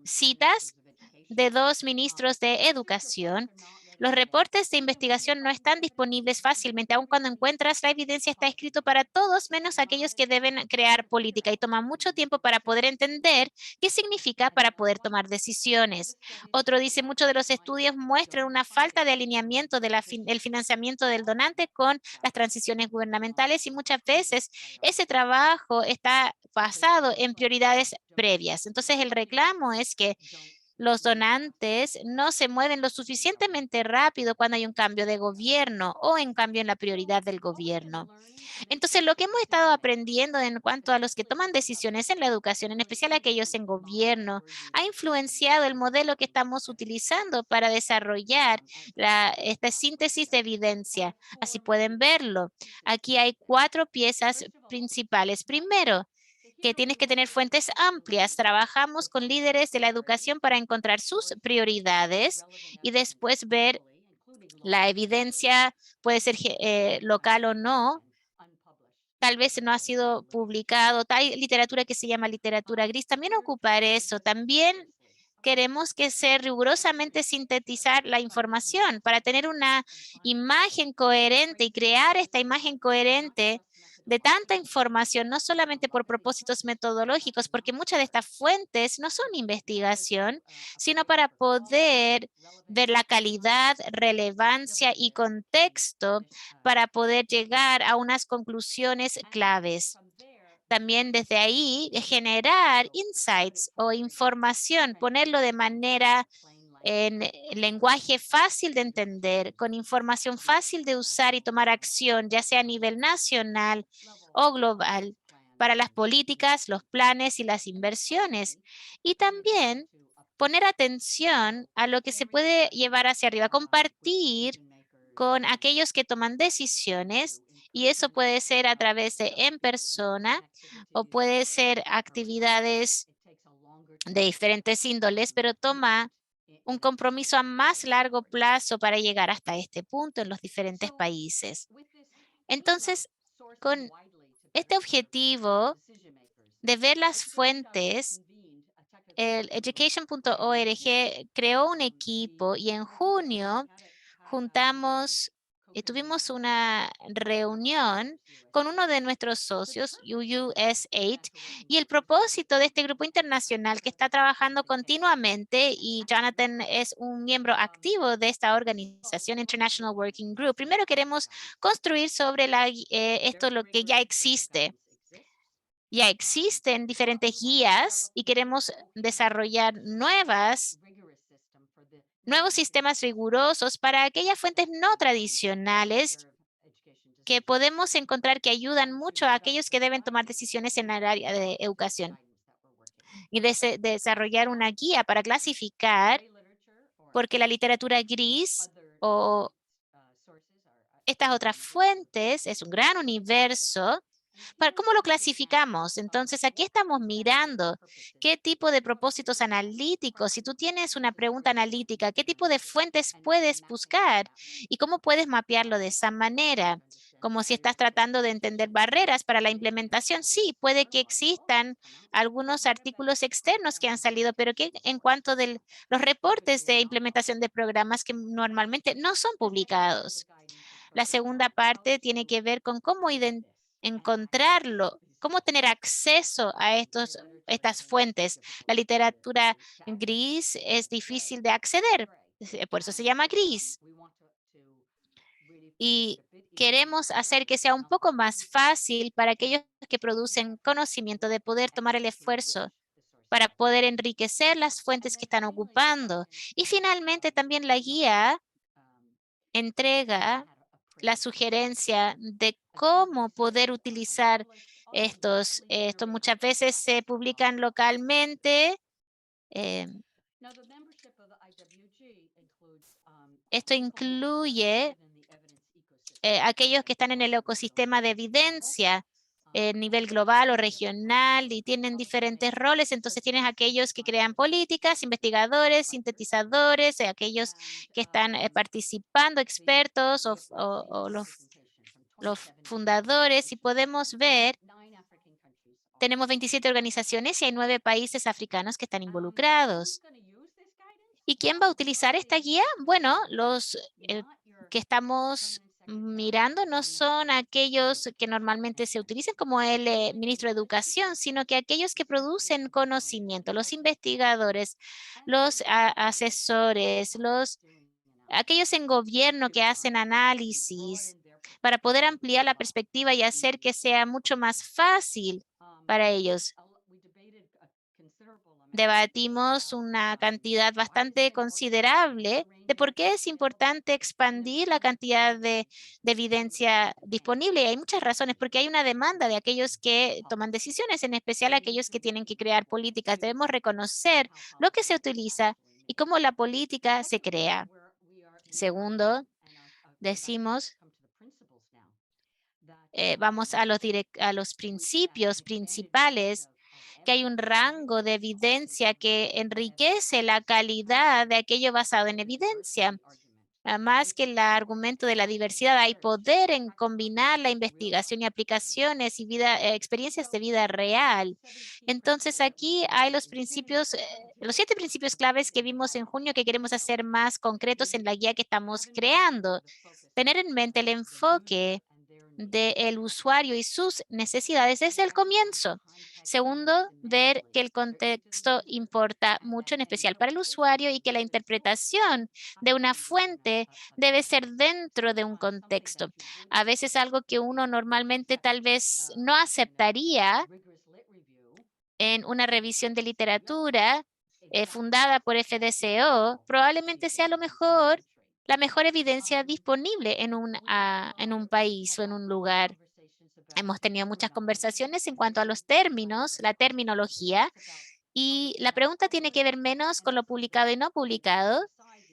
citas de 2 ministros de Educación. Los reportes de investigación no están disponibles fácilmente, aun cuando encuentras la evidencia está escrito para todos, menos aquellos que deben crear política y toma mucho tiempo para poder entender qué significa para poder tomar decisiones. Otro dice, muchos de los estudios muestran una falta de alineamiento del financiamiento del donante con las transiciones gubernamentales y muchas veces ese trabajo está basado en prioridades previas. Entonces, el reclamo es que los donantes no se mueven lo suficientemente rápido cuando hay un cambio de gobierno o en cambio en la prioridad del gobierno. Entonces, lo que hemos estado aprendiendo en cuanto a los que toman decisiones en la educación, en especial aquellos en gobierno, ha influenciado el modelo que estamos utilizando para desarrollar esta síntesis de evidencia. Así pueden verlo. Aquí hay 4 piezas principales. Primero, que tienes que tener fuentes amplias. Trabajamos con líderes de la educación para encontrar sus prioridades y después ver la evidencia, puede ser local o no. Tal vez no ha sido publicado. Hay literatura que se llama literatura gris. También ocupar eso. También queremos que sea rigurosamente sintetizar la información para tener una imagen coherente y crear esta imagen coherente de tanta información, no solamente por propósitos metodológicos, porque muchas de estas fuentes no son investigación, sino para poder ver la calidad, relevancia y contexto para poder llegar a unas conclusiones claves. También desde ahí generar insights o información, ponerlo de manera en lenguaje fácil de entender, con información fácil de usar y tomar acción, ya sea a nivel nacional o global, para las políticas, los planes y las inversiones. Y también poner atención a lo que se puede llevar hacia arriba, compartir con aquellos que toman decisiones y eso puede ser a través de en persona o puede ser actividades de diferentes índoles, pero toma un compromiso a más largo plazo para llegar hasta este punto en los diferentes países. Entonces, con este objetivo de ver las fuentes, el education.org creó un equipo y en junio tuvimos una reunión con uno de nuestros socios, UUS8, y el propósito de este grupo internacional que está trabajando continuamente, y Jonathan es un miembro activo de esta organización, International Working Group. Primero queremos construir sobre esto lo que ya existe. Ya existen diferentes guías y queremos desarrollar nuevos sistemas rigurosos para aquellas fuentes no tradicionales que podemos encontrar que ayudan mucho a aquellos que deben tomar decisiones en el área de educación. Y desarrollar una guía para clasificar, porque la literatura gris o estas otras fuentes es un gran universo. ¿Cómo lo clasificamos? Entonces, aquí estamos mirando qué tipo de propósitos analíticos. Si tú tienes una pregunta analítica, ¿qué tipo de fuentes puedes buscar? ¿Y cómo puedes mapearlo de esa manera? Como si estás tratando de entender barreras para la implementación. Sí, puede que existan algunos artículos externos que han salido, pero que en cuanto de los reportes de implementación de programas que normalmente no son publicados. La segunda parte tiene que ver con cómo encontrarlo, cómo tener acceso a estas fuentes. La literatura gris es difícil de acceder, por eso se llama gris. Y queremos hacer que sea un poco más fácil para aquellos que producen conocimiento de poder tomar el esfuerzo para poder enriquecer las fuentes que están ocupando. Y finalmente también la guía entrega la sugerencia de cómo poder utilizar estos. Estos muchas veces se publican localmente. Esto incluye aquellos que están en el ecosistema de evidencia nivel global o regional y tienen diferentes roles. Entonces tienes aquellos que crean políticas, investigadores, sintetizadores, aquellos que están participando, expertos o los fundadores. Y podemos ver, tenemos 27 organizaciones y hay 9 países africanos que están involucrados. ¿Y quién va a utilizar esta guía? Bueno, los que estamos mirando no son aquellos que normalmente se utilizan como el ministro de Educación, sino que aquellos que producen conocimiento, los investigadores, los asesores, aquellos en gobierno que hacen análisis para poder ampliar la perspectiva y hacer que sea mucho más fácil para ellos. Debatimos una cantidad bastante considerable de por qué es importante expandir la cantidad de evidencia disponible. Y hay muchas razones, porque hay una demanda de aquellos que toman decisiones, en especial aquellos que tienen que crear políticas. Debemos reconocer lo que se utiliza y cómo la política se crea. Segundo, decimos, vamos a los principios principales, que hay un rango de evidencia que enriquece la calidad de aquello basado en evidencia. Más que el argumento de la diversidad, hay poder en combinar la investigación y aplicaciones y experiencias de vida real. Entonces aquí hay los principios, los 7 principios claves que vimos en junio que queremos hacer más concretos en la guía que estamos creando. Tener en mente el enfoque del usuario y sus necesidades desde el comienzo. Segundo, ver que el contexto importa mucho, en especial para el usuario, y que la interpretación de una fuente debe ser dentro de un contexto. A veces algo que uno normalmente tal vez no aceptaría en una revisión de literatura fundada por FDCO, probablemente sea lo mejor, la mejor evidencia disponible en un país o en un lugar. Hemos tenido muchas conversaciones en cuanto a los términos, la terminología, y la pregunta tiene que ver menos con lo publicado y no publicado,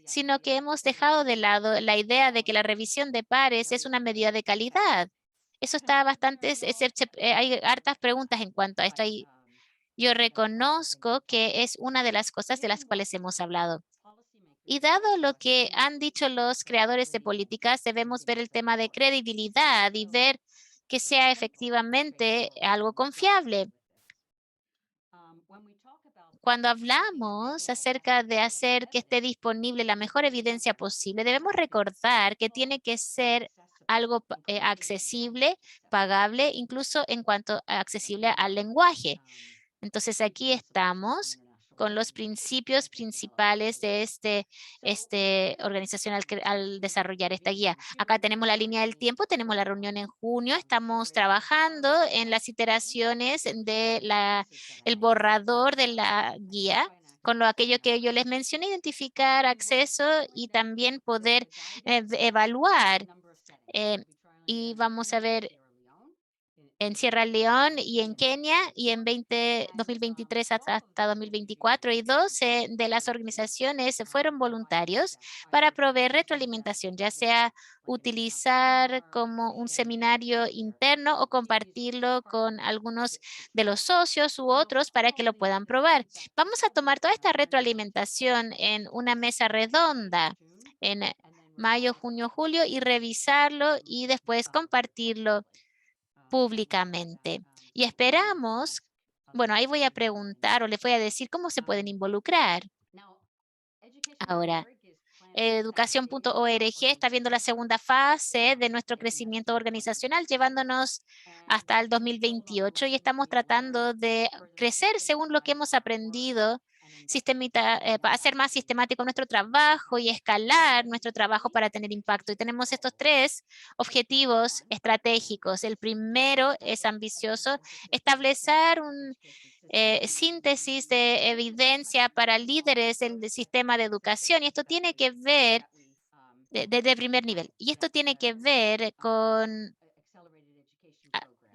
sino que hemos dejado de lado la idea de que la revisión de pares es una medida de calidad. Eso está bastante, hay hartas preguntas en cuanto a esto. Yo reconozco que es una de las cosas de las cuales hemos hablado. Y dado lo que han dicho los creadores de políticas, debemos ver el tema de credibilidad y ver que sea efectivamente algo confiable. Cuando hablamos acerca de hacer que esté disponible la mejor evidencia posible, debemos recordar que tiene que ser algo accesible, pagable, incluso en cuanto a accesible al lenguaje. Entonces aquí estamos con los principios principales de este organización al desarrollar esta guía. Acá tenemos la línea del tiempo, tenemos la reunión en junio, estamos trabajando en las iteraciones de el borrador de la guía, con aquello que yo les mencioné, identificar acceso y también poder evaluar. Y vamos a ver en Sierra Leona y en Kenia, y en 2023 hasta 2024, y 12 de las organizaciones fueron voluntarios para proveer retroalimentación, ya sea utilizar como un seminario interno o compartirlo con algunos de los socios u otros para que lo puedan probar. Vamos a tomar toda esta retroalimentación en una mesa redonda en mayo, junio, julio, y revisarlo y después compartirlo públicamente. Y esperamos, bueno, ahí voy a preguntar o les voy a decir cómo se pueden involucrar. Ahora, educación.org está viendo la segunda fase de nuestro crecimiento organizacional, llevándonos hasta el 2028, y estamos tratando de crecer según lo que hemos aprendido, hacer más sistemático nuestro trabajo y escalar nuestro trabajo para tener impacto. Y tenemos estos 3 objetivos estratégicos. El primero es ambicioso: establecer un síntesis de evidencia para líderes del sistema de educación. Y esto tiene que ver desde primer nivel. Y esto tiene que ver con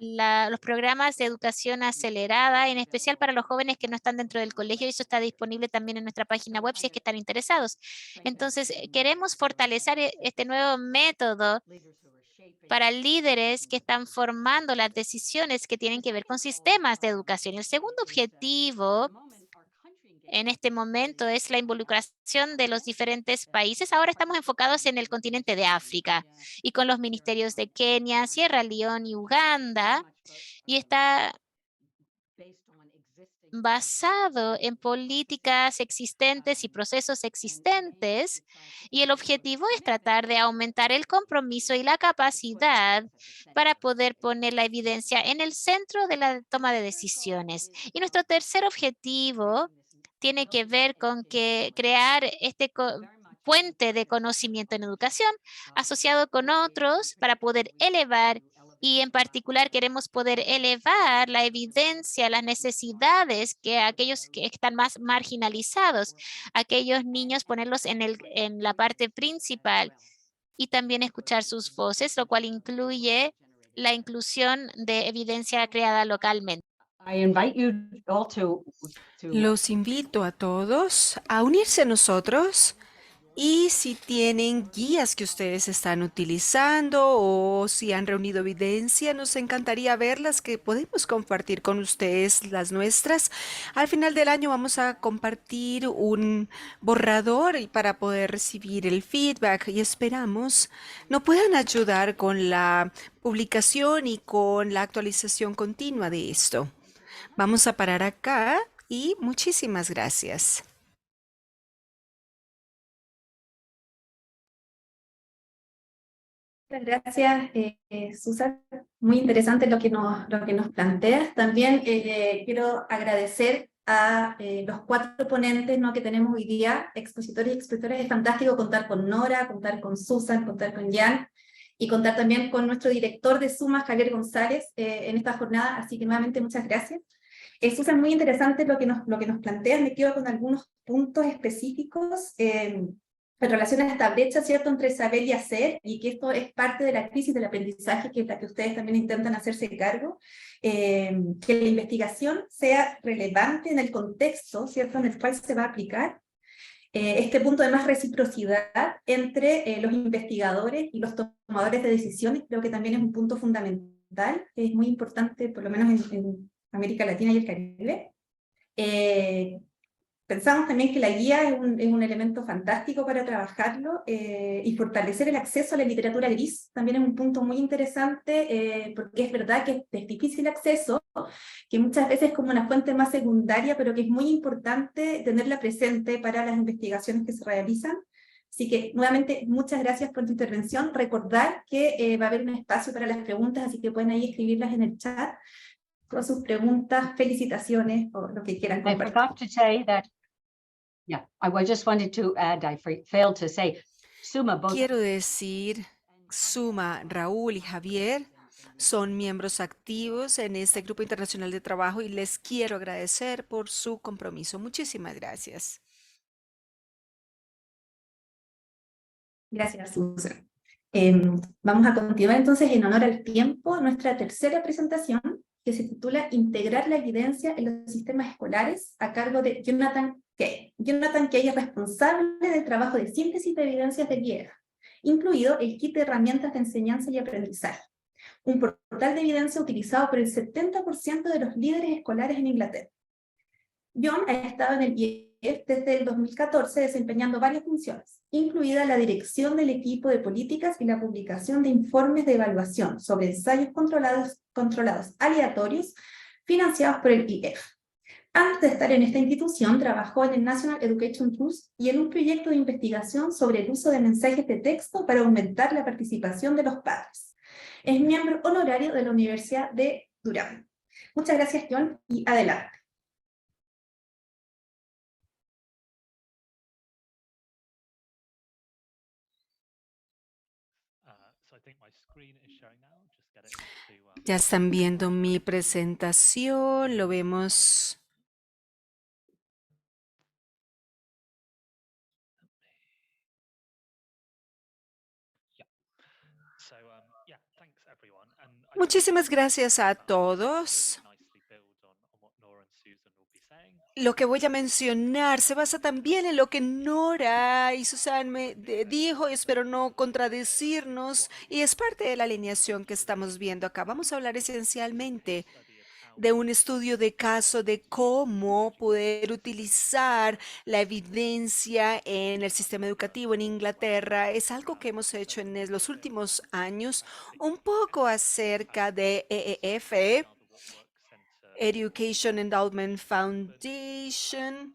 los programas de educación acelerada, en especial para los jóvenes que no están dentro del colegio, y eso está disponible también en nuestra página web si es que están interesados. Entonces, queremos fortalecer este nuevo método para líderes que están formando las decisiones que tienen que ver con sistemas de educación. El segundo objetivo en este momento es la involucración de los diferentes países. Ahora estamos enfocados en el continente de África y con los ministerios de Kenia, Sierra Leone y Uganda, y está basado en políticas existentes y procesos existentes, y el objetivo es tratar de aumentar el compromiso y la capacidad para poder poner la evidencia en el centro de la toma de decisiones. Y nuestro tercer objetivo tiene que ver con crear este puente de conocimiento en educación asociado con otros para poder elevar, y en particular queremos poder elevar la evidencia, las necesidades que aquellos que están más marginalizados, aquellos niños, ponerlos en la parte principal y también escuchar sus voces, lo cual incluye la inclusión de evidencia creada localmente. I invite you all to Los invito a todos a unirse a nosotros, y si tienen guías que ustedes están utilizando o si han reunido evidencia, nos encantaría verlas, que podemos compartir con ustedes las nuestras. Al final del año vamos a compartir un borrador para poder recibir el feedback, y esperamos nos puedan ayudar con la publicación y con la actualización continua de esto. Vamos a parar acá y muchísimas gracias. Muchas gracias, Susan. Muy interesante lo que nos planteas. También quiero agradecer a los 4 ponentes, ¿no?, que tenemos hoy día, expositores y expositoras. Es fantástico contar con Nora, contar con Susan, contar con Jan, y contar también con nuestro director de Suma, Javier González, en esta jornada. Así que nuevamente muchas gracias. Susan, muy interesante lo que nos planteas. Me quedo con algunos puntos específicos en relación a esta brecha, ¿cierto?, entre saber y hacer, y que esto es parte de la crisis del aprendizaje, que es la que ustedes también intentan hacerse cargo, que la investigación sea relevante en el contexto, ¿cierto?, en el cual se va a aplicar. Este punto de más reciprocidad entre los investigadores y los tomadores de decisiones, creo que también es un punto fundamental, es muy importante, por lo menos en América Latina y el Caribe. Pensamos también que la guía es un elemento fantástico para trabajarlo, y fortalecer el acceso a la literatura gris también es un punto muy interesante, porque es verdad que es difícil acceso, que muchas veces es como una fuente más secundaria, pero que es muy importante tenerla presente para las investigaciones que se realizan. Así que, nuevamente, muchas gracias por tu intervención. Recordar que va a haber un espacio para las preguntas, así que pueden ahí escribirlas en el chat, todas sus preguntas, felicitaciones o lo que quieran I compartir. forgot to say that, yeah, just wanted to add, I failed to say, Suma, both Quiero decir, Suma, Raúl y Javier son miembros activos en este grupo internacional de trabajo, y les quiero agradecer por su compromiso. Muchísimas gracias. Gracias, Susan. Vamos a continuar entonces, en honor al tiempo, nuestra tercera presentación, que se titula Integrar la evidencia en los sistemas escolares, a cargo de Jonathan Kay. Jonathan Kay es responsable del trabajo de síntesis de evidencias del IEF, incluido el kit de herramientas de enseñanza y aprendizaje, un portal de evidencia utilizado por el 70% de los líderes escolares en Inglaterra. John ha estado en el IEF desde el 2014 desempeñando varias funciones, incluida la dirección del equipo de políticas y la publicación de informes de evaluación sobre ensayos controlados aleatorios financiados por el IEF. Antes de estar en esta institución, trabajó en el National Education Trust y en un proyecto de investigación sobre el uso de mensajes de texto para aumentar la participación de los padres. Es miembro honorario de la Universidad de Durham. Muchas gracias, John, y adelante. Ya están viendo mi presentación, lo vemos. Muchísimas gracias a todos. Lo que voy a mencionar se basa también en lo que Nora y Susan dijo, espero no contradecirnos, y es parte de la alineación que estamos viendo acá. Vamos a hablar esencialmente de un estudio de caso de cómo poder utilizar la evidencia en el sistema educativo en Inglaterra. Es algo que hemos hecho en los últimos años, un poco acerca de EEF, Education Endowment Foundation.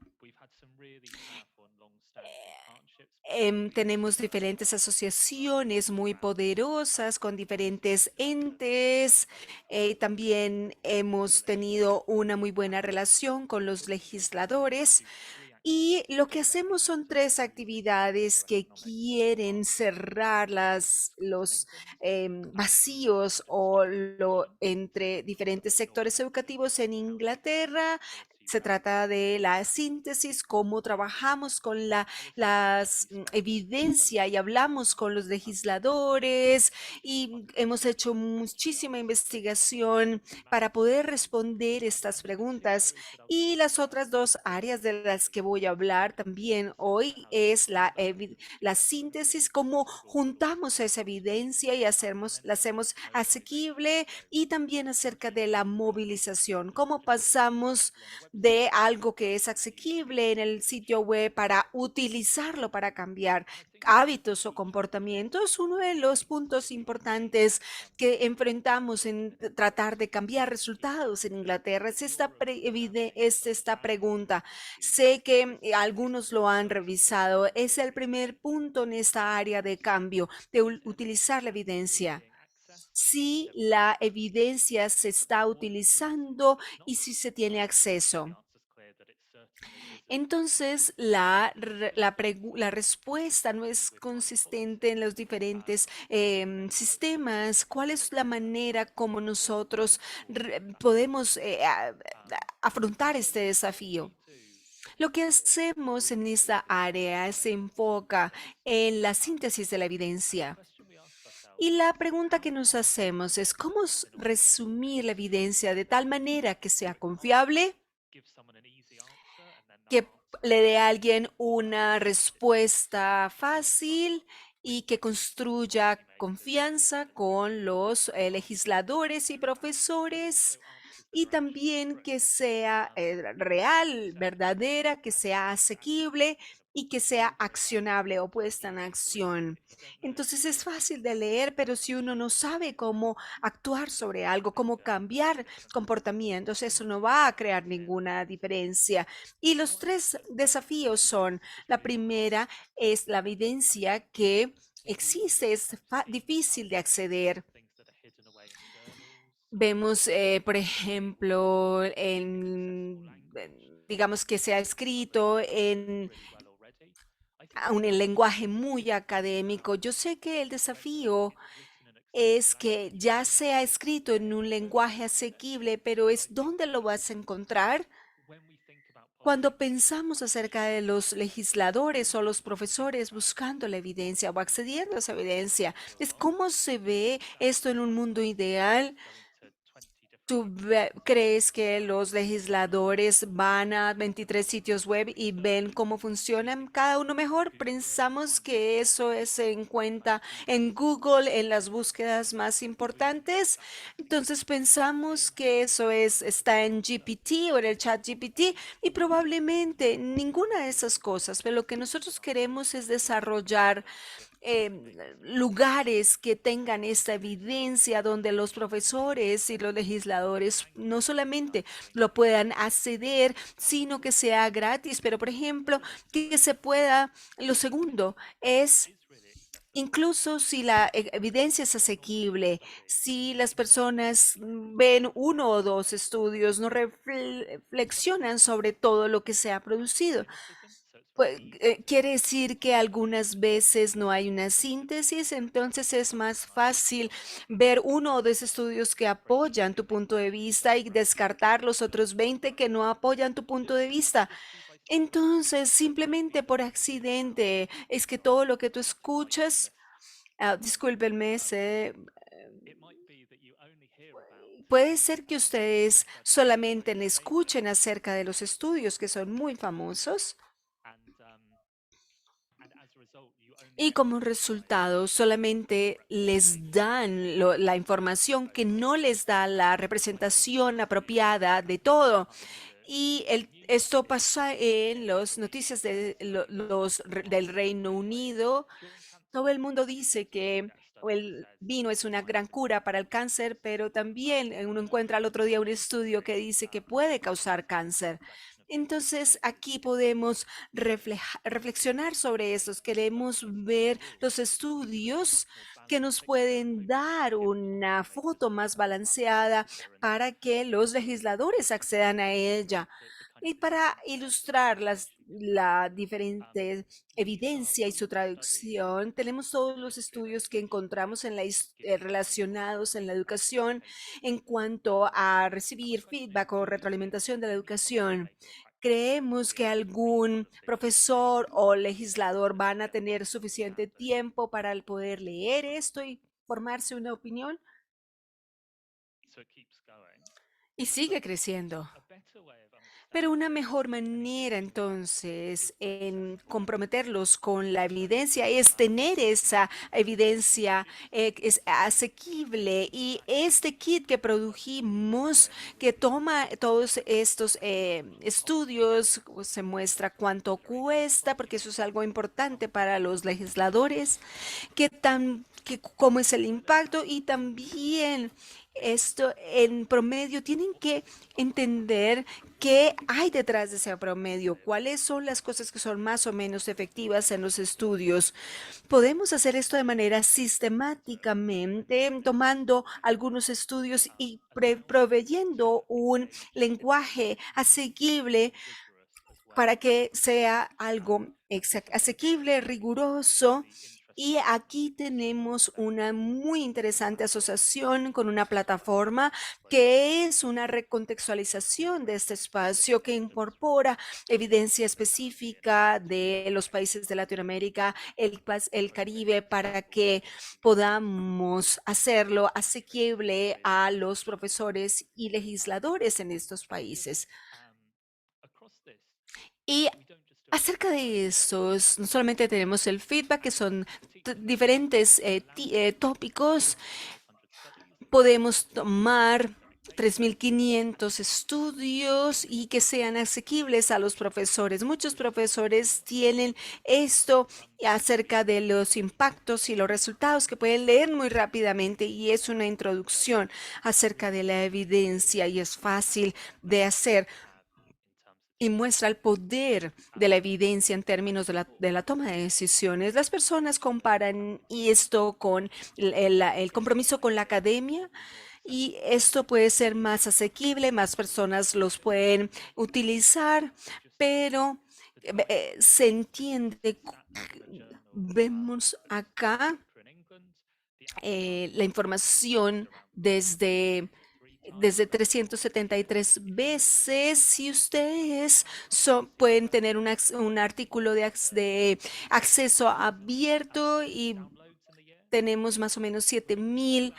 Tenemos diferentes asociaciones muy poderosas con diferentes entes. También hemos tenido una muy buena relación con los legisladores. Y lo que hacemos son 3 actividades que quieren cerrar los vacíos entre diferentes sectores educativos en Inglaterra. Se trata de la síntesis, cómo trabajamos con la evidencia y hablamos con los legisladores, y hemos hecho muchísima investigación para poder responder estas preguntas. Y las otras 2 áreas de las que voy a hablar también hoy es la síntesis, cómo juntamos esa evidencia y la hacemos asequible, y también acerca de la movilización, cómo pasamos de algo que es asequible en el sitio web para utilizarlo para cambiar hábitos o comportamientos. Uno de los puntos importantes que enfrentamos en tratar de cambiar resultados en Inglaterra es esta pregunta. Sé que algunos lo han revisado. Es el primer punto en esta área de cambio, de utilizar la evidencia. Si la evidencia se está utilizando y si se tiene acceso. Entonces, la respuesta no es consistente en los diferentes sistemas. ¿Cuál es la manera como nosotros podemos afrontar este desafío? Lo que hacemos en esta área se enfoca en la síntesis de la evidencia. Y la pregunta que nos hacemos es, ¿cómo resumir la evidencia de tal manera que sea confiable, que le dé a alguien una respuesta fácil y que construya confianza con los legisladores y profesores, y también que sea real, verdadera, que sea asequible y que sea accionable o puesta en acción? Entonces es fácil de leer, pero si uno no sabe cómo actuar sobre algo, cómo cambiar comportamientos, eso no va a crear ninguna diferencia. Y los 3 desafíos son: la primera es la evidencia que existe, es difícil de acceder. Vemos, por ejemplo, digamos que se ha escrito en un lenguaje muy académico. Yo sé que el desafío es que ya sea escrito en un lenguaje asequible, pero es dónde lo vas a encontrar. Cuando pensamos acerca de los legisladores o los profesores buscando la evidencia o accediendo a esa evidencia, es cómo se ve esto en un mundo ideal. ¿Tú crees que los legisladores van a 23 sitios web y ven cómo funcionan cada uno mejor? Pensamos que eso se encuentra en Google, en las búsquedas más importantes. Entonces pensamos que eso está en GPT o en el chat GPT, y probablemente ninguna de esas cosas. Pero lo que nosotros queremos es desarrollar lugares que tengan esta evidencia donde los profesores y los legisladores no solamente lo puedan acceder, sino que sea gratis. Pero, por ejemplo, que se pueda, lo segundo es, incluso si la evidencia es asequible, si las personas ven 1 o 2 estudios, no reflexionan sobre todo lo que se ha producido. Pues, quiere decir que algunas veces no hay una síntesis, entonces es más fácil ver 1 o 2 estudios que apoyan tu punto de vista y descartar los otros 20 que no apoyan tu punto de vista. Entonces, simplemente por accidente, es que todo lo que tú escuchas, discúlpenme, puede ser que ustedes solamente le escuchen acerca de los estudios que son muy famosos y como resultado solamente les dan la información que no les da la representación apropiada de todo. Y esto pasa en las noticias del Reino Unido. Todo el mundo dice que el vino es una gran cura para el cáncer, pero también uno encuentra al otro día un estudio que dice que puede causar cáncer. Entonces, aquí podemos reflexionar sobre esto. Queremos ver los estudios que nos pueden dar una foto más balanceada para que los legisladores accedan a ella. Y para ilustrar la diferente evidencia y su traducción, tenemos todos los estudios que encontramos relacionados en la educación en cuanto a recibir feedback o retroalimentación de la educación. ¿Creemos que algún profesor o legislador van a tener suficiente tiempo para poder leer esto y formarse una opinión? Y sigue creciendo. Pero una mejor manera entonces en comprometerlos con la evidencia es tener esa evidencia es asequible, y este kit que produjimos que toma todos estos estudios, pues, se muestra cuánto cuesta, porque eso es algo importante para los legisladores, cómo es el impacto, y también esto en promedio tienen que entender qué hay detrás de ese promedio, cuáles son las cosas que son más o menos efectivas en los estudios. Podemos hacer esto de manera sistemáticamente, tomando algunos estudios y proveyendo un lenguaje asequible para que sea algo asequible, riguroso. Y aquí tenemos una muy interesante asociación con una plataforma que es una recontextualización de este espacio que incorpora evidencia específica de los países de Latinoamérica, el Caribe, para que podamos hacerlo asequible a los profesores y legisladores en estos países. Y acerca de estos, no solamente tenemos el feedback, que son diferentes tópicos, podemos tomar 3.500 estudios y que sean asequibles a los profesores. Muchos profesores tienen esto acerca de los impactos y los resultados que pueden leer muy rápidamente, y es una introducción acerca de la evidencia y es fácil de hacer. Y muestra el poder de la evidencia en términos de la toma de decisiones. Las personas comparan esto con el compromiso con la academia, y esto puede ser más asequible, más personas los pueden utilizar, pero se entiende. Vemos acá la información desde 373 veces. Si ustedes pueden tener un artículo de acceso abierto, y tenemos más o menos 7.000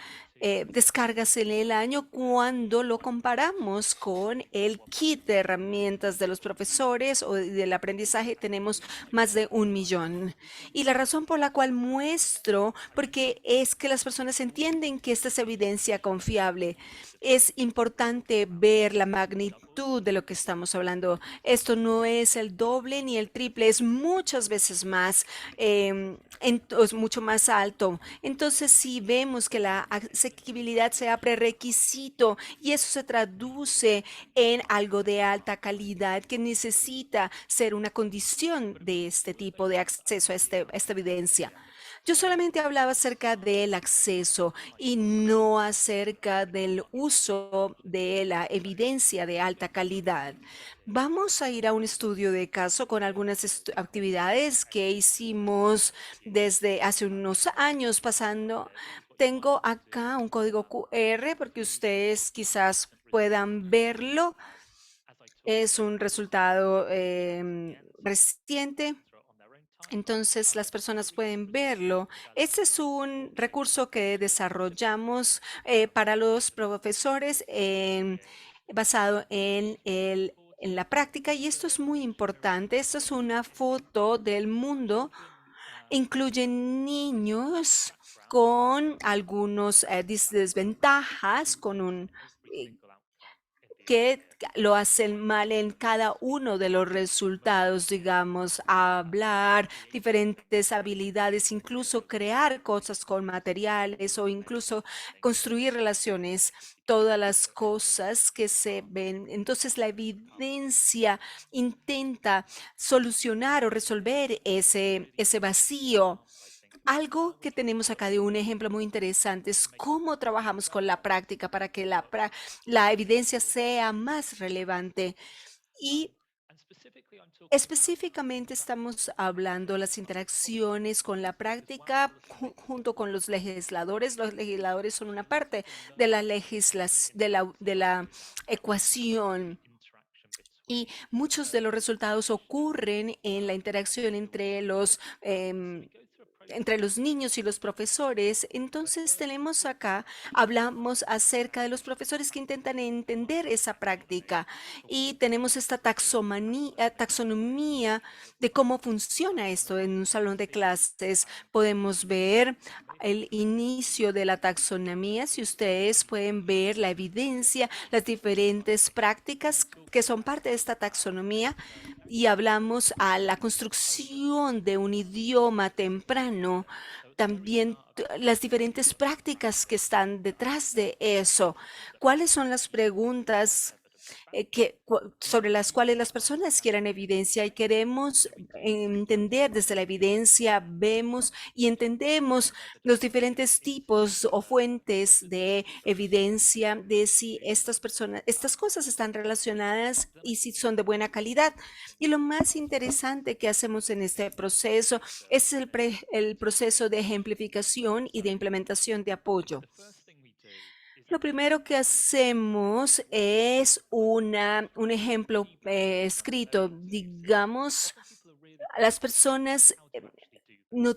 descargas en el año cuando lo comparamos con el kit de herramientas de los profesores o del aprendizaje. Tenemos más de 1.000.000. Y la razón por la cual muestro, porque es que las personas entienden que esta es evidencia confiable. Es importante ver la magnitud de lo que estamos hablando. Esto no es el doble ni el triple, es muchas veces más, es mucho más alto. Entonces, si vemos que la asequibilidad sea prerequisito, y eso se traduce en algo de alta calidad que necesita ser una condición de este tipo de acceso a esta evidencia. Yo solamente hablaba acerca del acceso y no acerca del uso de la evidencia de alta calidad. Vamos a ir a un estudio de caso con algunas actividades que hicimos desde hace unos años pasando. Tengo acá un código QR porque ustedes quizás puedan verlo. Es un resultado reciente. Entonces las personas pueden verlo. Este es un recurso que desarrollamos para los profesores basado en la práctica, y esto es muy importante. Esto es una foto del mundo. Incluye niños con algunos desventajas, con un que lo hacen mal en cada uno de los resultados, digamos, hablar, diferentes habilidades, incluso crear cosas con materiales o incluso construir relaciones, todas las cosas que se ven. Entonces, la evidencia intenta solucionar o resolver ese vacío. Algo que tenemos acá de un ejemplo muy interesante es cómo trabajamos con la práctica para que la evidencia sea más relevante. Y específicamente estamos hablando las interacciones con la práctica junto con los legisladores. Los legisladores son una parte de la de la ecuación. Y muchos de los resultados ocurren en la interacción entre los niños y los profesores. Entonces tenemos acá, hablamos acerca de los profesores que intentan entender esa práctica, y tenemos esta taxonomía de cómo funciona esto en un salón de clases. Podemos ver el inicio de la taxonomía. Si ustedes pueden ver la evidencia, las diferentes prácticas que son parte de esta taxonomía, y hablamos a la construcción de un idioma temprano, también las diferentes prácticas que están detrás de eso. ¿Cuáles son las preguntas sobre las cuales las personas quieren evidencia? Y queremos entender desde la evidencia, vemos y entendemos los diferentes tipos o fuentes de evidencia de si estas cosas están relacionadas y si son de buena calidad. Y lo más interesante que hacemos en este proceso es el proceso de ejemplificación y de implementación de apoyo. Lo primero que hacemos es un ejemplo escrito. Digamos, las personas no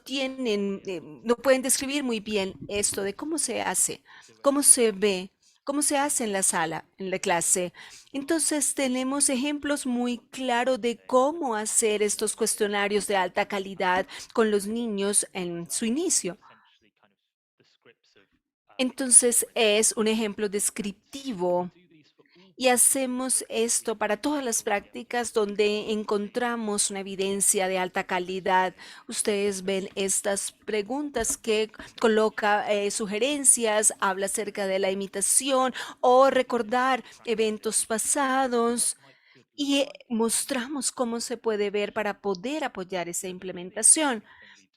pueden describir muy bien esto de cómo se hace, cómo se ve, cómo se hace en la sala, en la clase. Entonces tenemos ejemplos muy claros de cómo hacer estos cuestionarios de alta calidad con los niños en su inicio. Entonces es un ejemplo descriptivo, y hacemos esto para todas las prácticas donde encontramos una evidencia de alta calidad. Ustedes ven estas preguntas que coloca sugerencias, habla acerca de la imitación o recordar eventos pasados, y mostramos cómo se puede ver para poder apoyar esa implementación.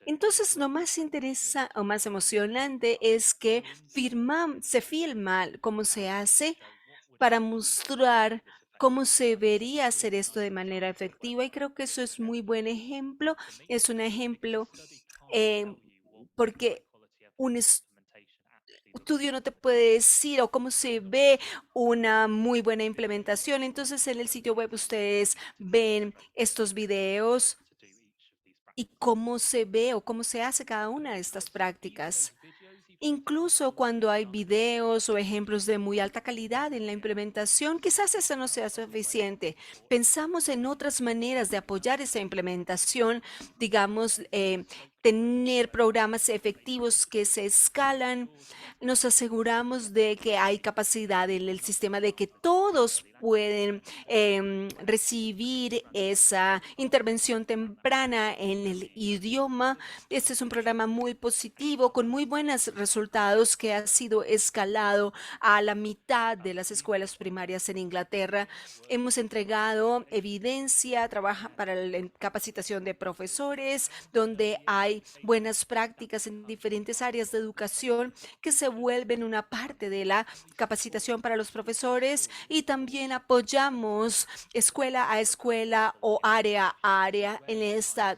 Entonces, lo más interesante o más emocionante es que se filma cómo se hace para mostrar cómo se debería hacer esto de manera efectiva, y creo que eso es muy buen ejemplo. Es un ejemplo eh, porque un estudio no te puede decir o cómo se ve una muy buena implementación. Entonces, en el sitio web ustedes ven estos videos y cómo se ve o cómo se hace cada una de estas prácticas. Incluso cuando hay videos o ejemplos de muy alta calidad en la implementación, quizás eso no sea suficiente. Pensamos en otras maneras de apoyar esa implementación, digamos, tener programas efectivos que se escalan. Nos aseguramos de que hay capacidad en el sistema, de que todos pueden recibir esa intervención temprana en el idioma. Este es un programa muy positivo, con muy buenos resultados, que ha sido escalado a la mitad de las escuelas primarias en Inglaterra. Hemos entregado evidencia, trabaja para la capacitación de profesores, donde hay buenas prácticas en diferentes áreas de educación que se vuelven una parte de la capacitación para los profesores, y también apoyamos escuela a escuela o área a área en esta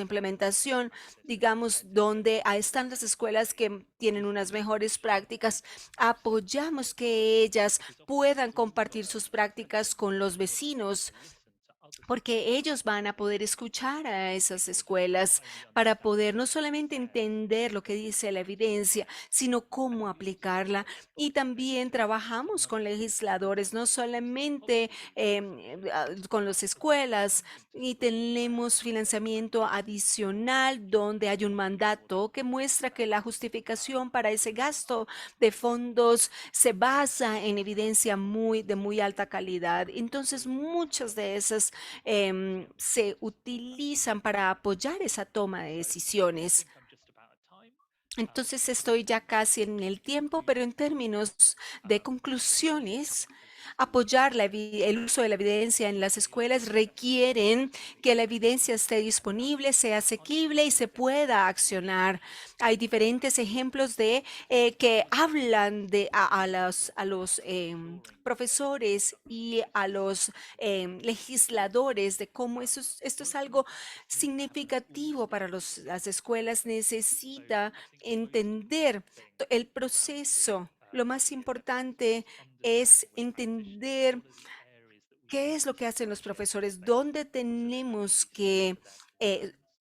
implementación, digamos, donde están las escuelas que tienen unas mejores prácticas. Apoyamos que ellas puedan compartir sus prácticas con los vecinos porque ellos van a poder escuchar a esas escuelas para poder no solamente entender lo que dice la evidencia, sino cómo aplicarla. Y también trabajamos con legisladores, no solamente con las escuelas, y tenemos financiamiento adicional donde hay un mandato que muestra que la justificación para ese gasto de fondos se basa en evidencia de muy alta calidad. Entonces, muchas de esas se utilizan para apoyar esa toma de decisiones. Entonces estoy ya casi en el tiempo, pero en términos de conclusiones, apoyar el uso de la evidencia en las escuelas requieren que la evidencia esté disponible, sea asequible y se pueda accionar. Hay diferentes ejemplos de que hablan a los profesores y a los legisladores de cómo esto es algo significativo para las escuelas. Necesita entender el proceso. Lo más importante es entender qué es lo que hacen los profesores, dónde tenemos que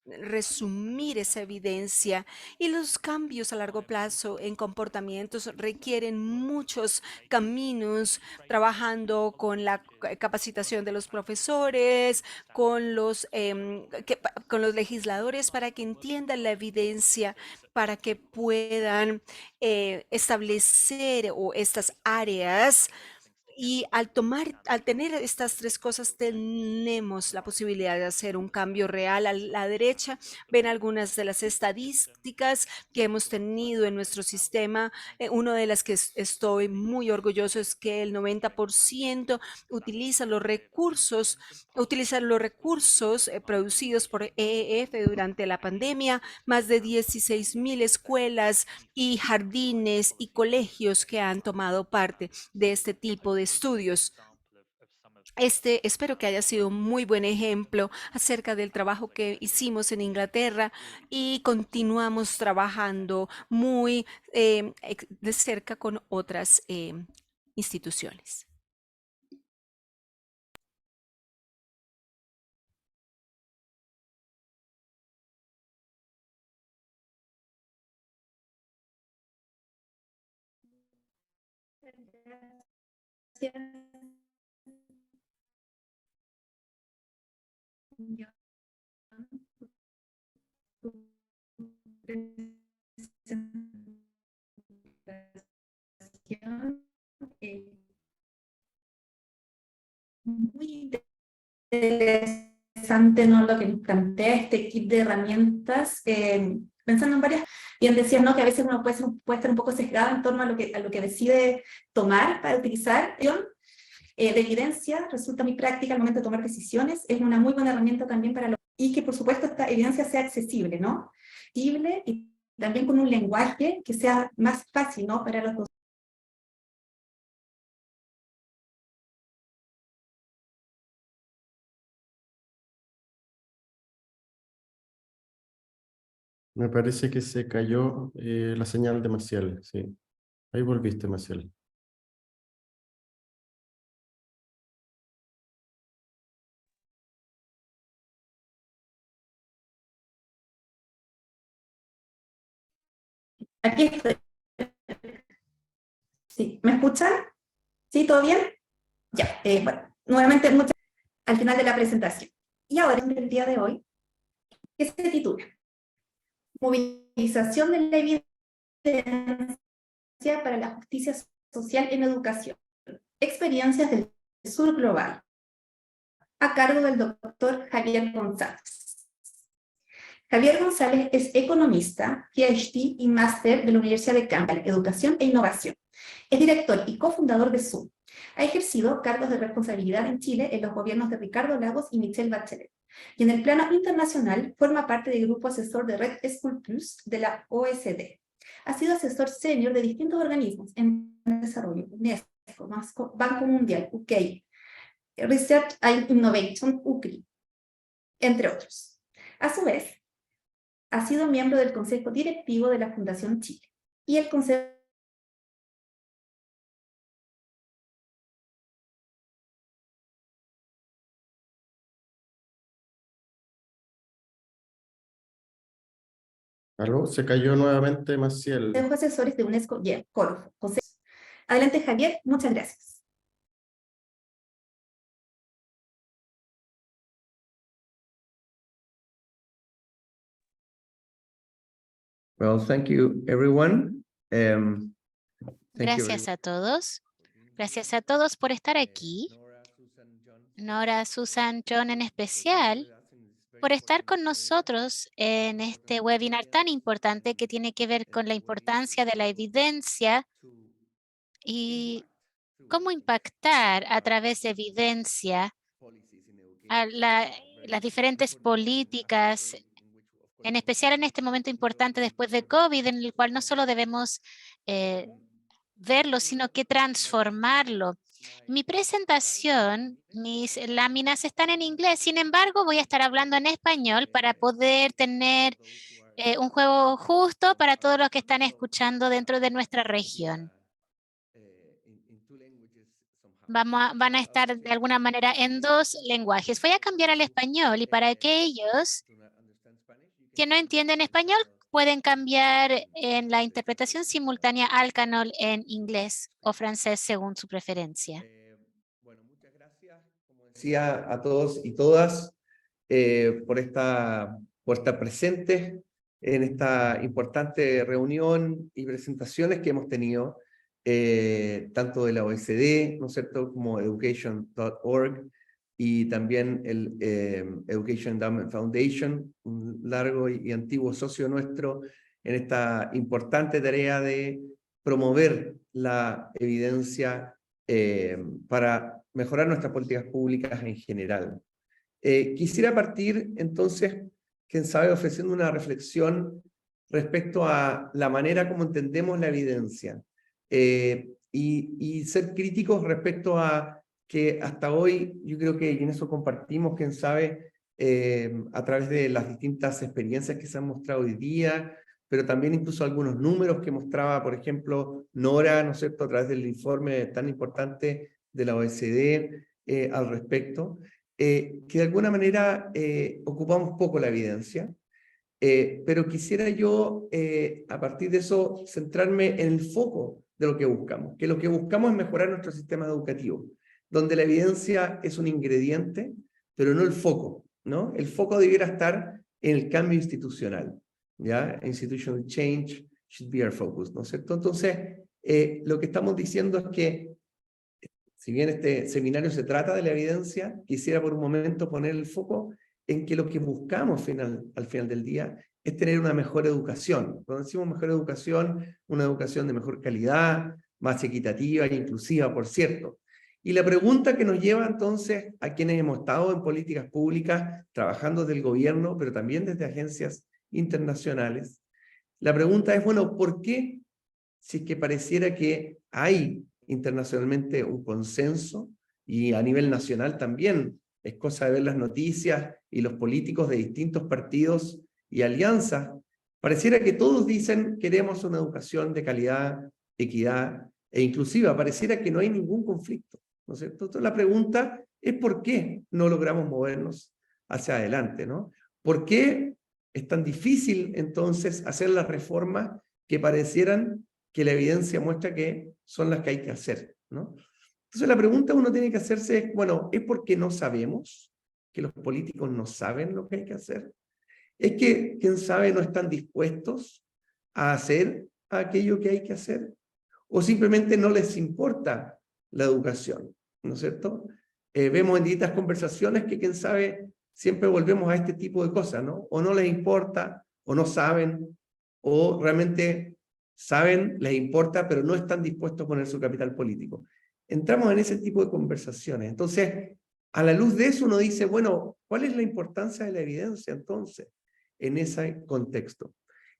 resumir esa evidencia, y los cambios a largo plazo en comportamientos requieren muchos caminos, trabajando con la capacitación de los profesores, con los legisladores para que entiendan la evidencia, para que puedan establecer estas áreas. Y al tener estas tres cosas, tenemos la posibilidad de hacer un cambio real. A la derecha ven algunas de las estadísticas que hemos tenido en nuestro sistema. Una de las que estoy muy orgulloso es que el 90% utilizan los recursos producidos por EEF durante la pandemia. Más de 16,000 escuelas y jardines y colegios que han tomado parte de este tipo de estudios. Espero que haya sido un muy buen ejemplo acerca del trabajo que hicimos en Inglaterra, y continuamos trabajando muy de cerca con otras instituciones. Gracias. Muy interesante, ¿no? Lo que nos plantea este kit de herramientas, pensando en varias, bien decías, ¿no? Que a veces uno puede estar un poco sesgado en torno a lo que decide tomar para utilizar. De evidencia resulta muy práctica al momento de tomar decisiones, es una muy buena herramienta también y que por supuesto esta evidencia sea accesible, ¿no? Y también con un lenguaje que sea más fácil, ¿no? Para los docentes. Me parece que se cayó la señal de Marcial, sí. Ahí volviste, Marcial. Aquí estoy. ¿Sí? ¿Me escuchan? ¿Sí? ¿Todo bien? Ya, bueno, nuevamente al final de la presentación. Y ahora, en el día de hoy, que se titula Movilización de la evidencia para la justicia social en educación. Experiencias del sur global. A cargo del doctor Javier González. Javier González es economista, PhD y máster de la Universidad de Campbell, Educación e Innovación. Es director y cofundador de Zoom. Ha ejercido cargos de responsabilidad en Chile en los gobiernos de Ricardo Lagos y Michelle Bachelet. Y en el plano internacional forma parte del grupo asesor de Red School Plus de la OECD. Ha sido asesor senior de distintos organismos en desarrollo, UNESCO, Banco Mundial, UK, Research and Innovation, UCRI, entre otros. A su vez, ha sido miembro del Consejo Directivo de la Fundación Chile y el Consejo ¿Aló? Se cayó nuevamente Maciel. Consejo Asesores de UNESCO, Corfo. Adelante, Javier, muchas gracias. Well, thank you, everyone. Thank you Gracias a todos. Gracias a todos por estar aquí. Nora, Susan, John en especial, por estar con nosotros en este webinar tan importante que tiene que ver con la importancia de la evidencia y cómo impactar a través de evidencia a las diferentes políticas, en especial en este momento importante después de COVID, en el cual no solo debemos verlo, sino que transformarlo. Mi presentación, mis láminas están en inglés, sin embargo, voy a estar hablando en español para poder tener un juego justo para todos los que están escuchando dentro de nuestra región. Van a estar de alguna manera en dos lenguajes. Voy a cambiar al español y para aquellos que no entienden español, pueden cambiar en la interpretación simultánea al canal en inglés o francés según su preferencia. Bueno, muchas gracias, como decía, a todos y todas por estar presentes en esta importante reunión y presentaciones que hemos tenido, tanto de la OECD, ¿no es cierto?, como education.org, y también el Education Endowment Foundation, un largo y antiguo socio nuestro en esta importante tarea de promover la evidencia para mejorar nuestras políticas públicas en general. Quisiera partir entonces, quién sabe, ofreciendo una reflexión respecto a la manera como entendemos la evidencia y ser críticos respecto a que hasta hoy, yo creo que en eso compartimos, quién sabe, a través de las distintas experiencias que se han mostrado hoy día, pero también incluso algunos números que mostraba, por ejemplo, Nora, ¿no es cierto?, a través del informe tan importante de la OECD al respecto, que de alguna manera ocupamos poco la evidencia, pero quisiera yo, a partir de eso, centrarme en el foco de lo que buscamos, que lo que buscamos es mejorar nuestro sistema educativo, donde la evidencia es un ingrediente, pero no el foco, ¿no? El foco debiera estar en el cambio institucional, ¿ya? Institutional change should be our focus, ¿no es cierto? Entonces, lo que estamos diciendo es que, si bien este seminario se trata de la evidencia, quisiera por un momento poner el foco en que lo que buscamos al final del día es tener una mejor educación. Cuando decimos mejor educación, una educación de mejor calidad, más equitativa e inclusiva, por cierto. Y la pregunta que nos lleva entonces a quienes hemos estado en políticas públicas, trabajando desde el gobierno, pero también desde agencias internacionales, la pregunta es, bueno, ¿por qué, si es que pareciera que hay internacionalmente un consenso, y a nivel nacional también, es cosa de ver las noticias y los políticos de distintos partidos y alianzas, pareciera que todos dicen queremos una educación de calidad, equidad e inclusiva, pareciera que no hay ningún conflicto, ¿no es cierto? Entonces la pregunta es ¿por qué no logramos movernos hacia adelante, ¿no? ¿Por qué es tan difícil entonces hacer las reformas que parecieran que la evidencia muestra que son las que hay que hacer, ¿no? Entonces la pregunta uno tiene que hacerse es, bueno, ¿es porque no sabemos? ¿Que los políticos no saben lo que hay que hacer? ¿Es que, quién sabe, no están dispuestos a hacer aquello que hay que hacer? ¿O simplemente no les importa la educación? ¿No es cierto? Vemos en distintas conversaciones que, quién sabe, siempre volvemos a este tipo de cosas, ¿no? O no les importa, o no saben, o realmente saben, les importa, pero no están dispuestos a poner su capital político. Entramos en ese tipo de conversaciones. Entonces, a la luz de eso uno dice, bueno, ¿cuál es la importancia de la evidencia entonces en ese contexto?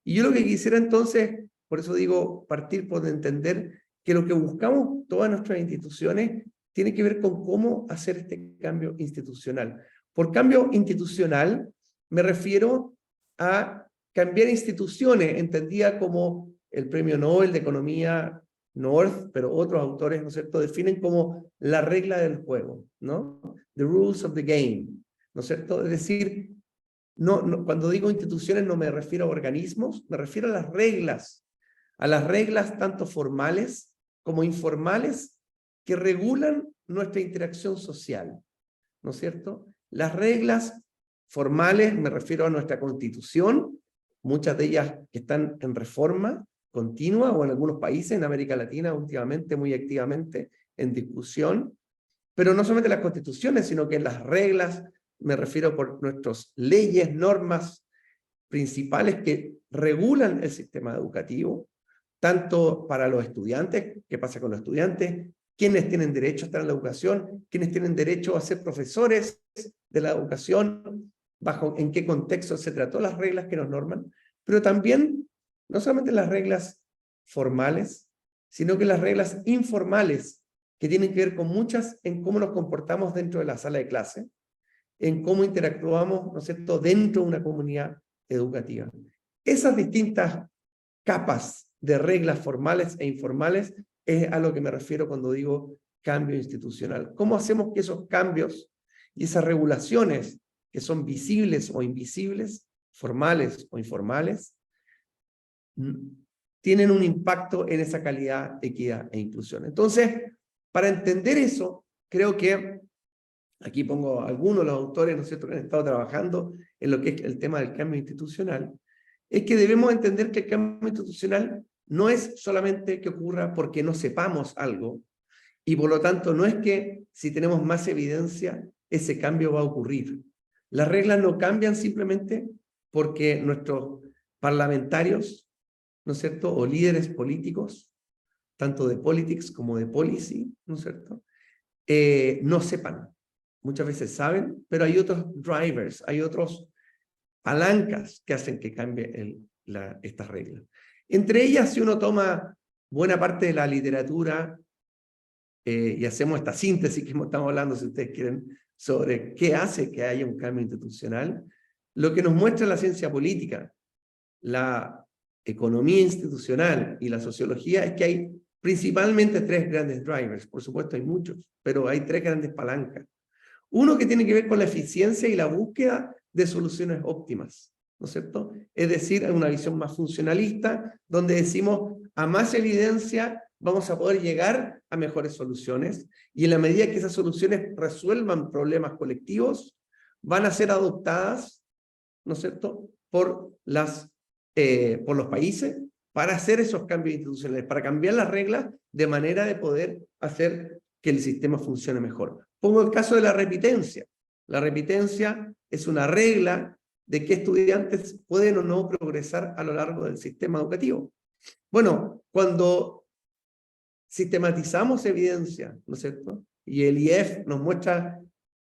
Y yo lo que quisiera entonces, por eso digo, partir por entender que lo que buscamos todas nuestras instituciones tiene que ver con cómo hacer este cambio institucional. Por cambio institucional me refiero a cambiar instituciones, entendida como el Premio Nobel de Economía North, pero otros autores, ¿no es cierto?, definen como la regla del juego, ¿no? The rules of the game, ¿no es cierto? Es decir, Cuando digo instituciones no me refiero a organismos, me refiero a las reglas tanto formales como informales que regulan nuestra interacción social, ¿no es cierto? Las reglas formales, me refiero a nuestra Constitución, muchas de ellas que están en reforma continua, o en algunos países, en América Latina últimamente, muy activamente en discusión, pero no solamente las constituciones, sino que las reglas, me refiero por nuestras leyes, normas principales que regulan el sistema educativo, tanto para los estudiantes, qué pasa con los estudiantes, quiénes tienen derecho a estar en la educación, quiénes tienen derecho a ser profesores de la educación, en qué contexto se trató las reglas que nos norman, pero también no solamente las reglas formales, sino que las reglas informales, que tienen que ver con muchas en cómo nos comportamos dentro de la sala de clase, en cómo interactuamos, ¿no es cierto?, dentro de una comunidad educativa. Esas distintas capas de reglas formales e informales es a lo que me refiero cuando digo cambio institucional. ¿Cómo hacemos que esos cambios y esas regulaciones que son visibles o invisibles, formales o informales, tienen un impacto en esa calidad, equidad e inclusión? Entonces, para entender eso, creo que, aquí pongo algunos de los autores, ¿no es cierto?, que han estado trabajando en lo que es el tema del cambio institucional, es que debemos entender que el cambio institucional no es solamente que ocurra porque no sepamos algo, y por lo tanto no es que si tenemos más evidencia, ese cambio va a ocurrir. Las reglas no cambian simplemente porque nuestros parlamentarios, ¿no es cierto?, o líderes políticos, tanto de politics como de policy, ¿no es cierto?, no sepan. Muchas veces saben, pero hay otros drivers, hay otros palancas que hacen que cambie estas reglas. Entre ellas, si uno toma buena parte de la literatura y hacemos esta síntesis que estamos hablando, si ustedes quieren, sobre qué hace que haya un cambio institucional, lo que nos muestra la ciencia política, la economía institucional y la sociología es que hay principalmente tres grandes drivers. Por supuesto hay muchos, pero hay tres grandes palancas. Uno que tiene que ver con la eficiencia y la búsqueda de soluciones óptimas, ¿no es cierto? Es decir, hay una visión más funcionalista, donde decimos, a más evidencia vamos a poder llegar a mejores soluciones, y en la medida que esas soluciones resuelvan problemas colectivos, van a ser adoptadas, ¿no es cierto?, por los países, para hacer esos cambios institucionales, para cambiar las reglas de manera de poder hacer que el sistema funcione mejor. Pongo el caso de la repitencia. La repitencia es una regla de qué estudiantes pueden o no progresar a lo largo del sistema educativo. Bueno, cuando sistematizamos evidencia, ¿no es cierto?, y el IEF nos muestra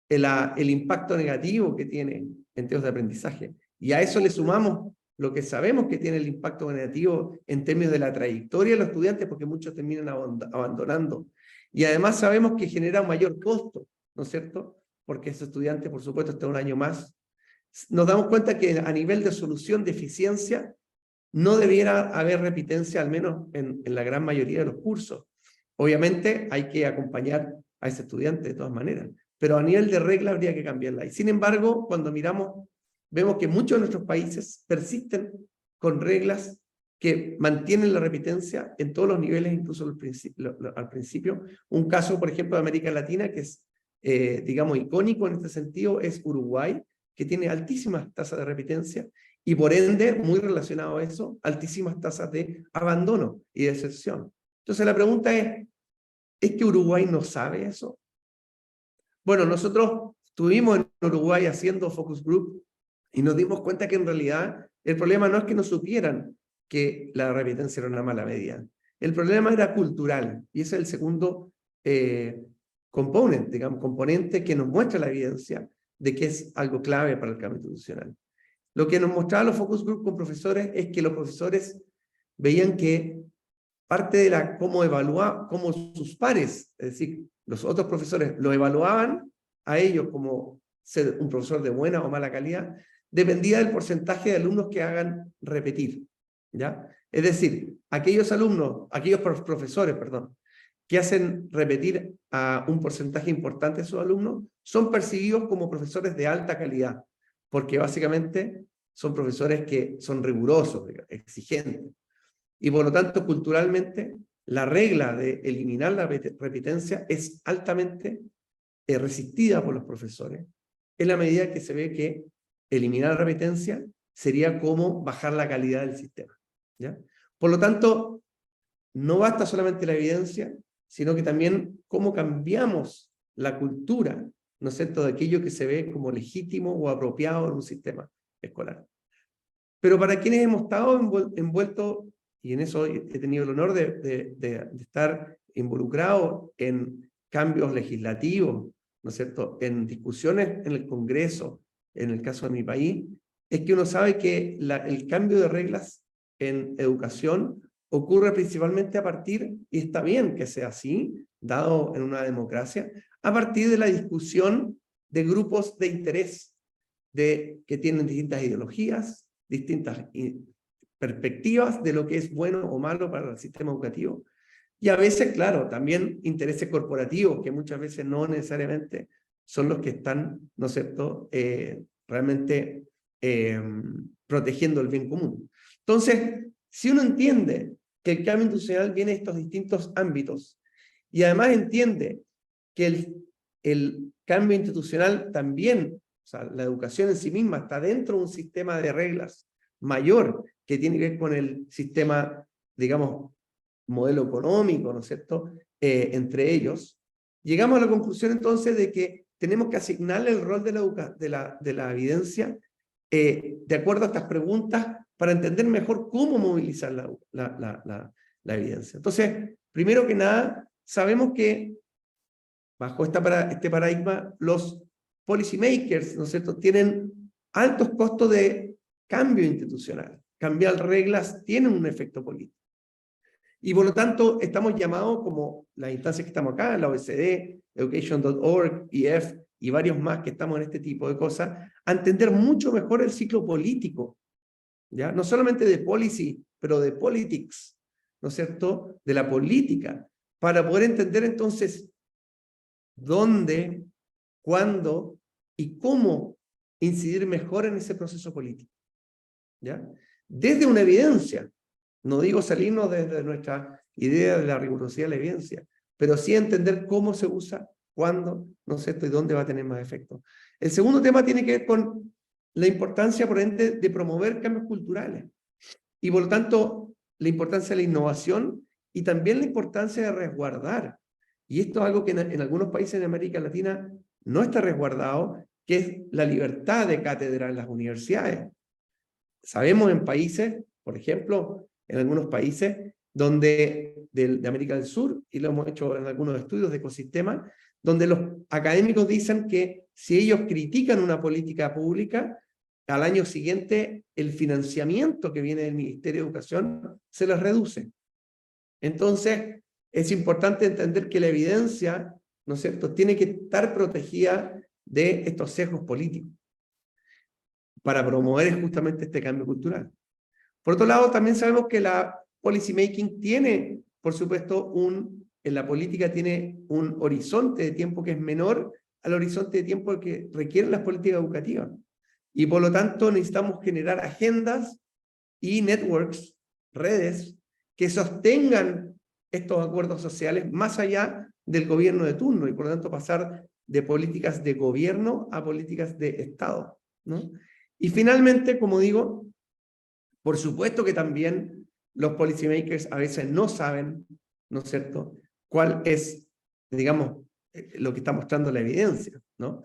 el impacto negativo que tiene en términos de aprendizaje, y a eso le sumamos lo que sabemos que tiene el impacto negativo en términos de la trayectoria de los estudiantes, porque muchos terminan abandonando. Y además sabemos que genera un mayor costo, ¿no es cierto?, porque ese estudiante, por supuesto, está un año más. Nos damos cuenta que a nivel de solución de eficiencia, no debiera haber repitencia, al menos en la gran mayoría de los cursos. Obviamente hay que acompañar a ese estudiante de todas maneras, pero a nivel de regla habría que cambiarla. Y sin embargo, cuando miramos, vemos que muchos de nuestros países persisten con reglas que mantienen la repitencia en todos los niveles, incluso al principio. Un caso, por ejemplo, de América Latina, que es, digamos, icónico en este sentido, es Uruguay, que tiene altísimas tasas de repitencia, y por ende, muy relacionado a eso, altísimas tasas de abandono y deserción. Entonces la pregunta ¿es que Uruguay no sabe eso? Bueno, nosotros estuvimos en Uruguay haciendo focus group y nos dimos cuenta que en realidad el problema no es que no supieran que la repitencia era una mala medida. El problema era cultural, y ese es el segundo componente que nos muestra la evidencia de que es algo clave para el cambio institucional. Lo que nos mostraban los focus group con profesores es que los profesores veían que parte de cómo sus pares, es decir, los otros profesores lo evaluaban a ellos como ser un profesor de buena o mala calidad, dependía del porcentaje de alumnos que hagan repetir, ¿ya? Es decir, aquellos profesores, que hacen repetir a un porcentaje importante de sus alumnos, son percibidos como profesores de alta calidad. porque básicamente son profesores que son rigurosos, exigentes. Y por lo tanto, culturalmente, la regla de eliminar la repitencia es altamente resistida por los profesores, en la medida que se ve que eliminar la repitencia sería como bajar la calidad del sistema, ¿ya? Por lo tanto, no basta solamente la evidencia, sino que también cómo cambiamos la cultura, ¿no es cierto?, de aquello que se ve como legítimo o apropiado en un sistema escolar. Pero para quienes hemos estado envueltos, y en eso he tenido el honor de estar involucrado en cambios legislativos, ¿no es cierto?, en discusiones en el Congreso, en el caso de mi país, es que uno sabe que el cambio de reglas en educación ocurre principalmente a partir, y está bien que sea así, dado en una democracia, a partir de la discusión de grupos de interés que tienen distintas ideologías, distintas perspectivas de lo que es bueno o malo para el sistema educativo. Y a veces, claro, también intereses corporativos, que muchas veces no necesariamente son los que están, ¿no es cierto?, realmente protegiendo el bien común. Entonces, si uno entiende que el cambio institucional viene de estos distintos ámbitos, y además entiende que el cambio institucional también, o sea, la educación en sí misma está dentro de un sistema de reglas mayor que tiene que ver con el sistema, digamos, modelo económico, ¿no es cierto?, entre ellos, llegamos a la conclusión entonces de que tenemos que asignarle el rol de la evidencia de acuerdo a estas preguntas para entender mejor cómo movilizar la evidencia. Entonces, primero que nada, sabemos que bajo este paradigma, los policy makers, ¿no es cierto?, tienen altos costos de cambio institucional. Cambiar reglas tiene un efecto político. Y por lo tanto, estamos llamados, como las instancias que estamos acá, la OECD, Education.org, IEF y varios más que estamos en este tipo de cosas, a entender mucho mejor el ciclo político, ¿ya? No solamente de policy, pero de politics, ¿no es cierto?, de la política, para poder entender entonces dónde, cuándo y cómo incidir mejor en ese proceso político, ¿ya? Desde una evidencia, no digo salirnos desde nuestra idea de la rigurosidad de la evidencia, pero sí entender cómo se usa, cuándo, ¿no es cierto?, y dónde va a tener más efecto. El segundo tema tiene que ver con la importancia, por ende, de promover cambios culturales. Y por lo tanto, la importancia de la innovación y también la importancia de resguardar. Y esto es algo que en algunos países de América Latina no está resguardado, que es la libertad de cátedra en las universidades. Sabemos en países, por ejemplo, en algunos países de América del Sur, y lo hemos hecho en algunos estudios de ecosistemas, donde los académicos dicen que si ellos critican una política pública, al año siguiente el financiamiento que viene del Ministerio de Educación se les reduce. Entonces, es importante entender que la evidencia, ¿no es cierto?, tiene que estar protegida de estos sesgos políticos para promover justamente este cambio cultural. Por otro lado, también sabemos que la policy making tiene, por supuesto, en la política tiene un horizonte de tiempo que es menor al horizonte de tiempo que requieren las políticas educativas. Y por lo tanto necesitamos generar agendas y networks, redes, que sostengan estos acuerdos sociales más allá del gobierno de turno y por lo tanto pasar de políticas de gobierno a políticas de Estado, ¿no? Y finalmente, como digo, por supuesto que también los policymakers a veces no saben, ¿no es cierto?, cuál es, digamos, lo que está mostrando la evidencia, ¿no?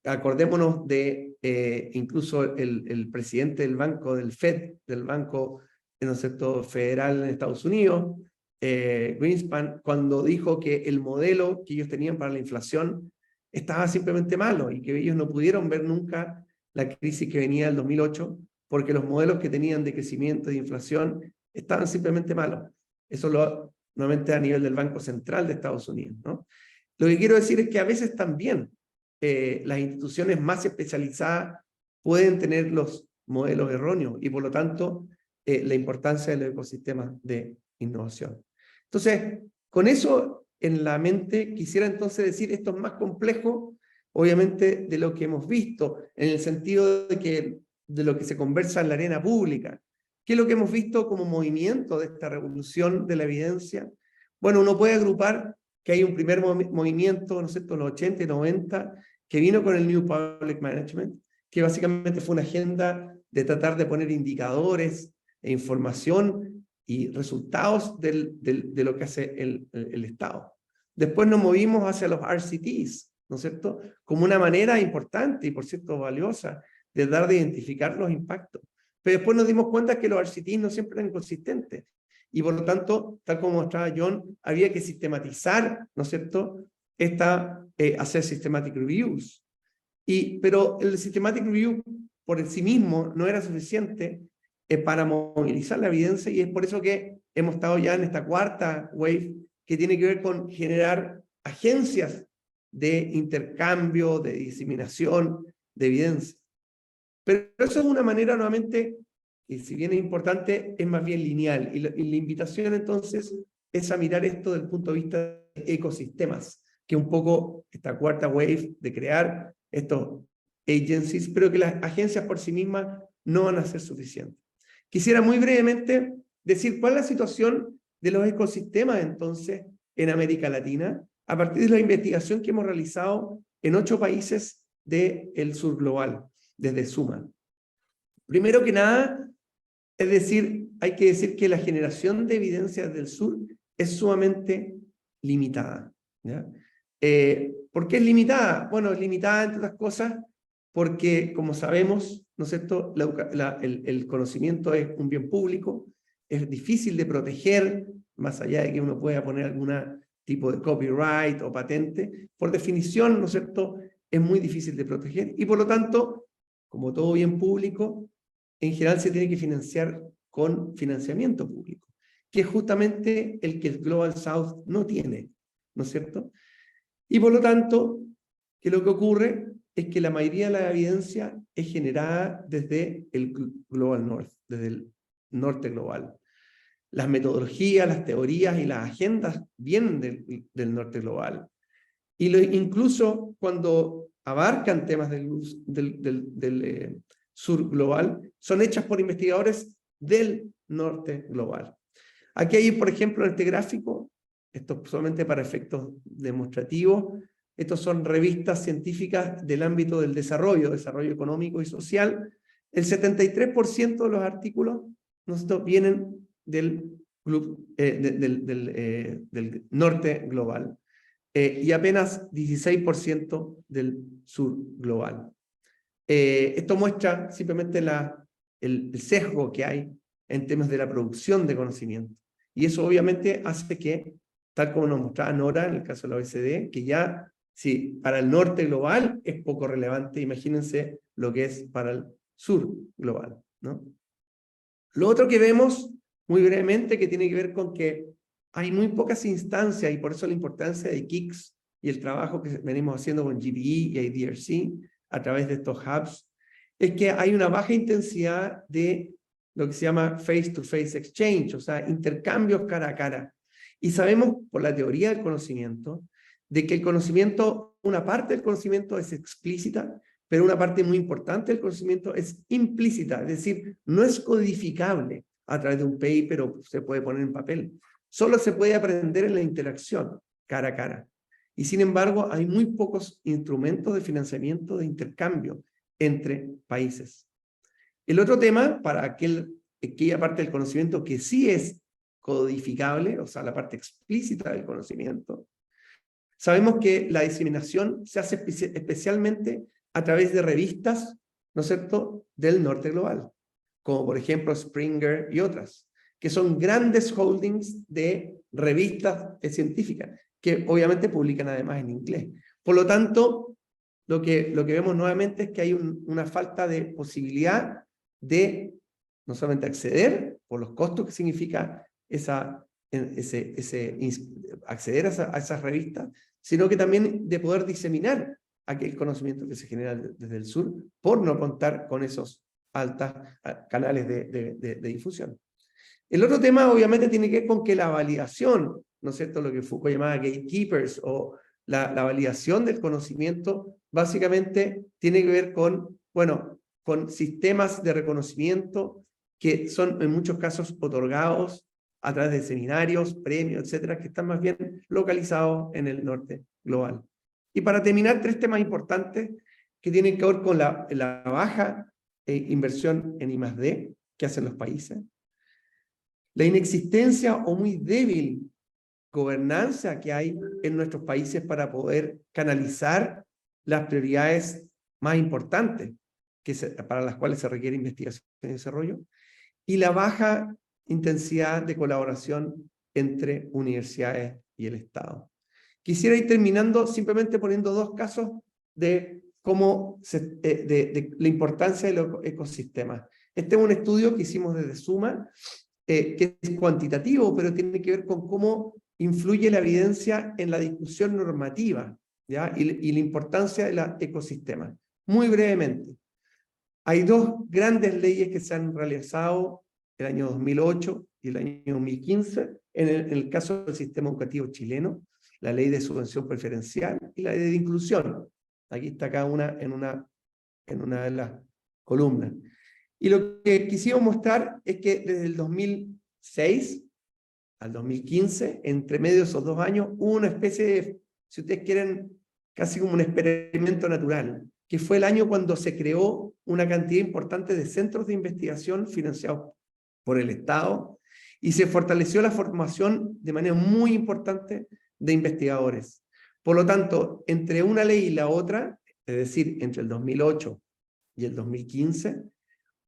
Acordémonos de incluso el presidente del banco, del FED, del Banco, ¿no es cierto?, Federal en Estados Unidos, Greenspan, cuando dijo que el modelo que ellos tenían para la inflación estaba simplemente malo y que ellos no pudieron ver nunca la crisis que venía del 2008 porque los modelos que tenían de crecimiento y de inflación estaban simplemente malos. Eso nuevamente a nivel del Banco Central de Estados Unidos, ¿no? Lo que quiero decir es que a veces también las instituciones más especializadas pueden tener los modelos erróneos y por lo tanto la importancia de los ecosistemas de innovación. Entonces, con eso en la mente, quisiera entonces decir esto es más complejo obviamente, de lo que hemos visto, en el sentido de lo que se conversa en la arena pública. ¿Qué es lo que hemos visto como movimiento de esta revolución de la evidencia? Bueno, uno puede agrupar que hay un primer movimiento, ¿no es cierto?, en los 80 y 90, que vino con el New Public Management, que básicamente fue una agenda de tratar de poner indicadores e información y resultados de lo que hace el Estado. Después nos movimos hacia los RCTs, ¿no es cierto?, como una manera importante y, por cierto, valiosa de dar de identificar los impactos. Pero después nos dimos cuenta que los RCTs no siempre eran consistentes. Y por lo tanto, tal como mostraba John, había que sistematizar, ¿no es cierto?, hacer systematic reviews. Pero el systematic review por sí mismo no era suficiente para movilizar la evidencia, y es por eso que hemos estado ya en esta cuarta wave que tiene que ver con generar agencias de intercambio, de diseminación de evidencia. Pero eso es una manera nuevamente, y si bien es importante, es más bien lineal. Y la invitación entonces es a mirar esto desde el punto de vista de ecosistemas, que un poco esta cuarta wave de crear estos agencies, pero que las agencias por sí mismas no van a ser suficientes. Quisiera muy brevemente decir cuál es la situación de los ecosistemas entonces en América Latina, a partir de la investigación que hemos realizado en 8 países del sur global, desde Suma. Primero que nada, es decir, hay que decir que la generación de evidencias del sur es sumamente limitada, ¿ya? ¿Por qué es limitada? Bueno, es limitada entre otras cosas porque, como sabemos, ¿no es cierto?, el conocimiento es un bien público, es difícil de proteger, más allá de que uno pueda poner algún tipo de copyright o patente, por definición, ¿no es cierto?, es muy difícil de proteger, y por lo tanto, como todo bien público, en general se tiene que financiar con financiamiento público, que es justamente el que el Global South no tiene, ¿no es cierto? Y por lo tanto, que lo que ocurre es que la mayoría de la evidencia es generada desde el Global North, desde el norte global. Las metodologías, las teorías y las agendas vienen del norte global. Y incluso cuando abarcan temas del sur global, son hechas por investigadores del norte global. Aquí hay, por ejemplo, en este gráfico, esto solamente para efectos demostrativos, estos son revistas científicas del ámbito del desarrollo económico y social. El 73% de los artículos vienen del norte global. Y apenas 16% del sur global. Esto muestra simplemente el sesgo que hay en temas de la producción de conocimiento. Y eso obviamente hace que, tal como nos mostraba Nora en el caso de la OECD, que ya, si para el norte global es poco relevante, imagínense lo que es para el sur global, ¿no? Lo otro que vemos, muy brevemente, que tiene que ver con que hay muy pocas instancias, y por eso la importancia de KICS y el trabajo que venimos haciendo con GBE y IDRC a través de estos hubs, es que hay una baja intensidad de lo que se llama face-to-face exchange, o sea, intercambios cara a cara. Y sabemos por la teoría del conocimiento, de que el conocimiento, una parte del conocimiento es explícita, pero una parte muy importante del conocimiento es implícita, es decir, no es codificable a través de un paper o se puede poner en papel. Solo se puede aprender en la interacción, cara a cara. Y sin embargo, hay muy pocos instrumentos de financiamiento de intercambio entre países. El otro tema, para aquella parte del conocimiento que sí es codificable, o sea, la parte explícita del conocimiento, sabemos que la diseminación se hace especialmente a través de revistas, ¿no es cierto?, del norte global, como por ejemplo Springer y otras, que son grandes holdings de revistas científicas, que obviamente publican además en inglés. Por lo tanto, lo que vemos nuevamente es que hay una falta de posibilidad de no solamente acceder, por los costos que significa acceder a esas revistas, sino que también de poder diseminar aquel conocimiento que se genera desde el sur, por no contar con esos altos canales de difusión. El otro tema obviamente tiene que ver con que la validación, ¿no es cierto?, lo que Foucault llamaba gatekeepers o la validación del conocimiento básicamente tiene que ver con, bueno, con sistemas de reconocimiento que son en muchos casos otorgados a través de seminarios, premios, etcétera, que están más bien localizados en el norte global. Y para terminar, 3 temas importantes que tienen que ver con la baja inversión en I+D que hacen los países, la inexistencia o muy débil gobernanza que hay en nuestros países para poder canalizar las prioridades más importantes para las cuales se requiere investigación y desarrollo, y la baja intensidad de colaboración entre universidades y el Estado. Quisiera ir terminando simplemente poniendo 2 casos de cómo de la importancia de los ecosistemas. Este es un estudio que hicimos desde Suma, que es cuantitativo, pero tiene que ver con cómo influye la evidencia en la discusión normativa, ¿ya? Y la importancia de los ecosistemas. Muy brevemente, hay 2 grandes leyes que se han realizado el año 2008 y el año 2015, en el caso del sistema educativo chileno, la ley de subvención preferencial y la ley de inclusión. Aquí está cada una en una de las columnas. Y lo que quisimos mostrar es que desde el 2006 al 2015, entre medio de esos 2 años, hubo una especie de, si ustedes quieren, casi como un experimento natural, que fue el año cuando se creó una cantidad importante de centros de investigación financiados por el Estado, y se fortaleció la formación de manera muy importante de investigadores. Por lo tanto, entre una ley y la otra, es decir, entre el 2008 y el 2015,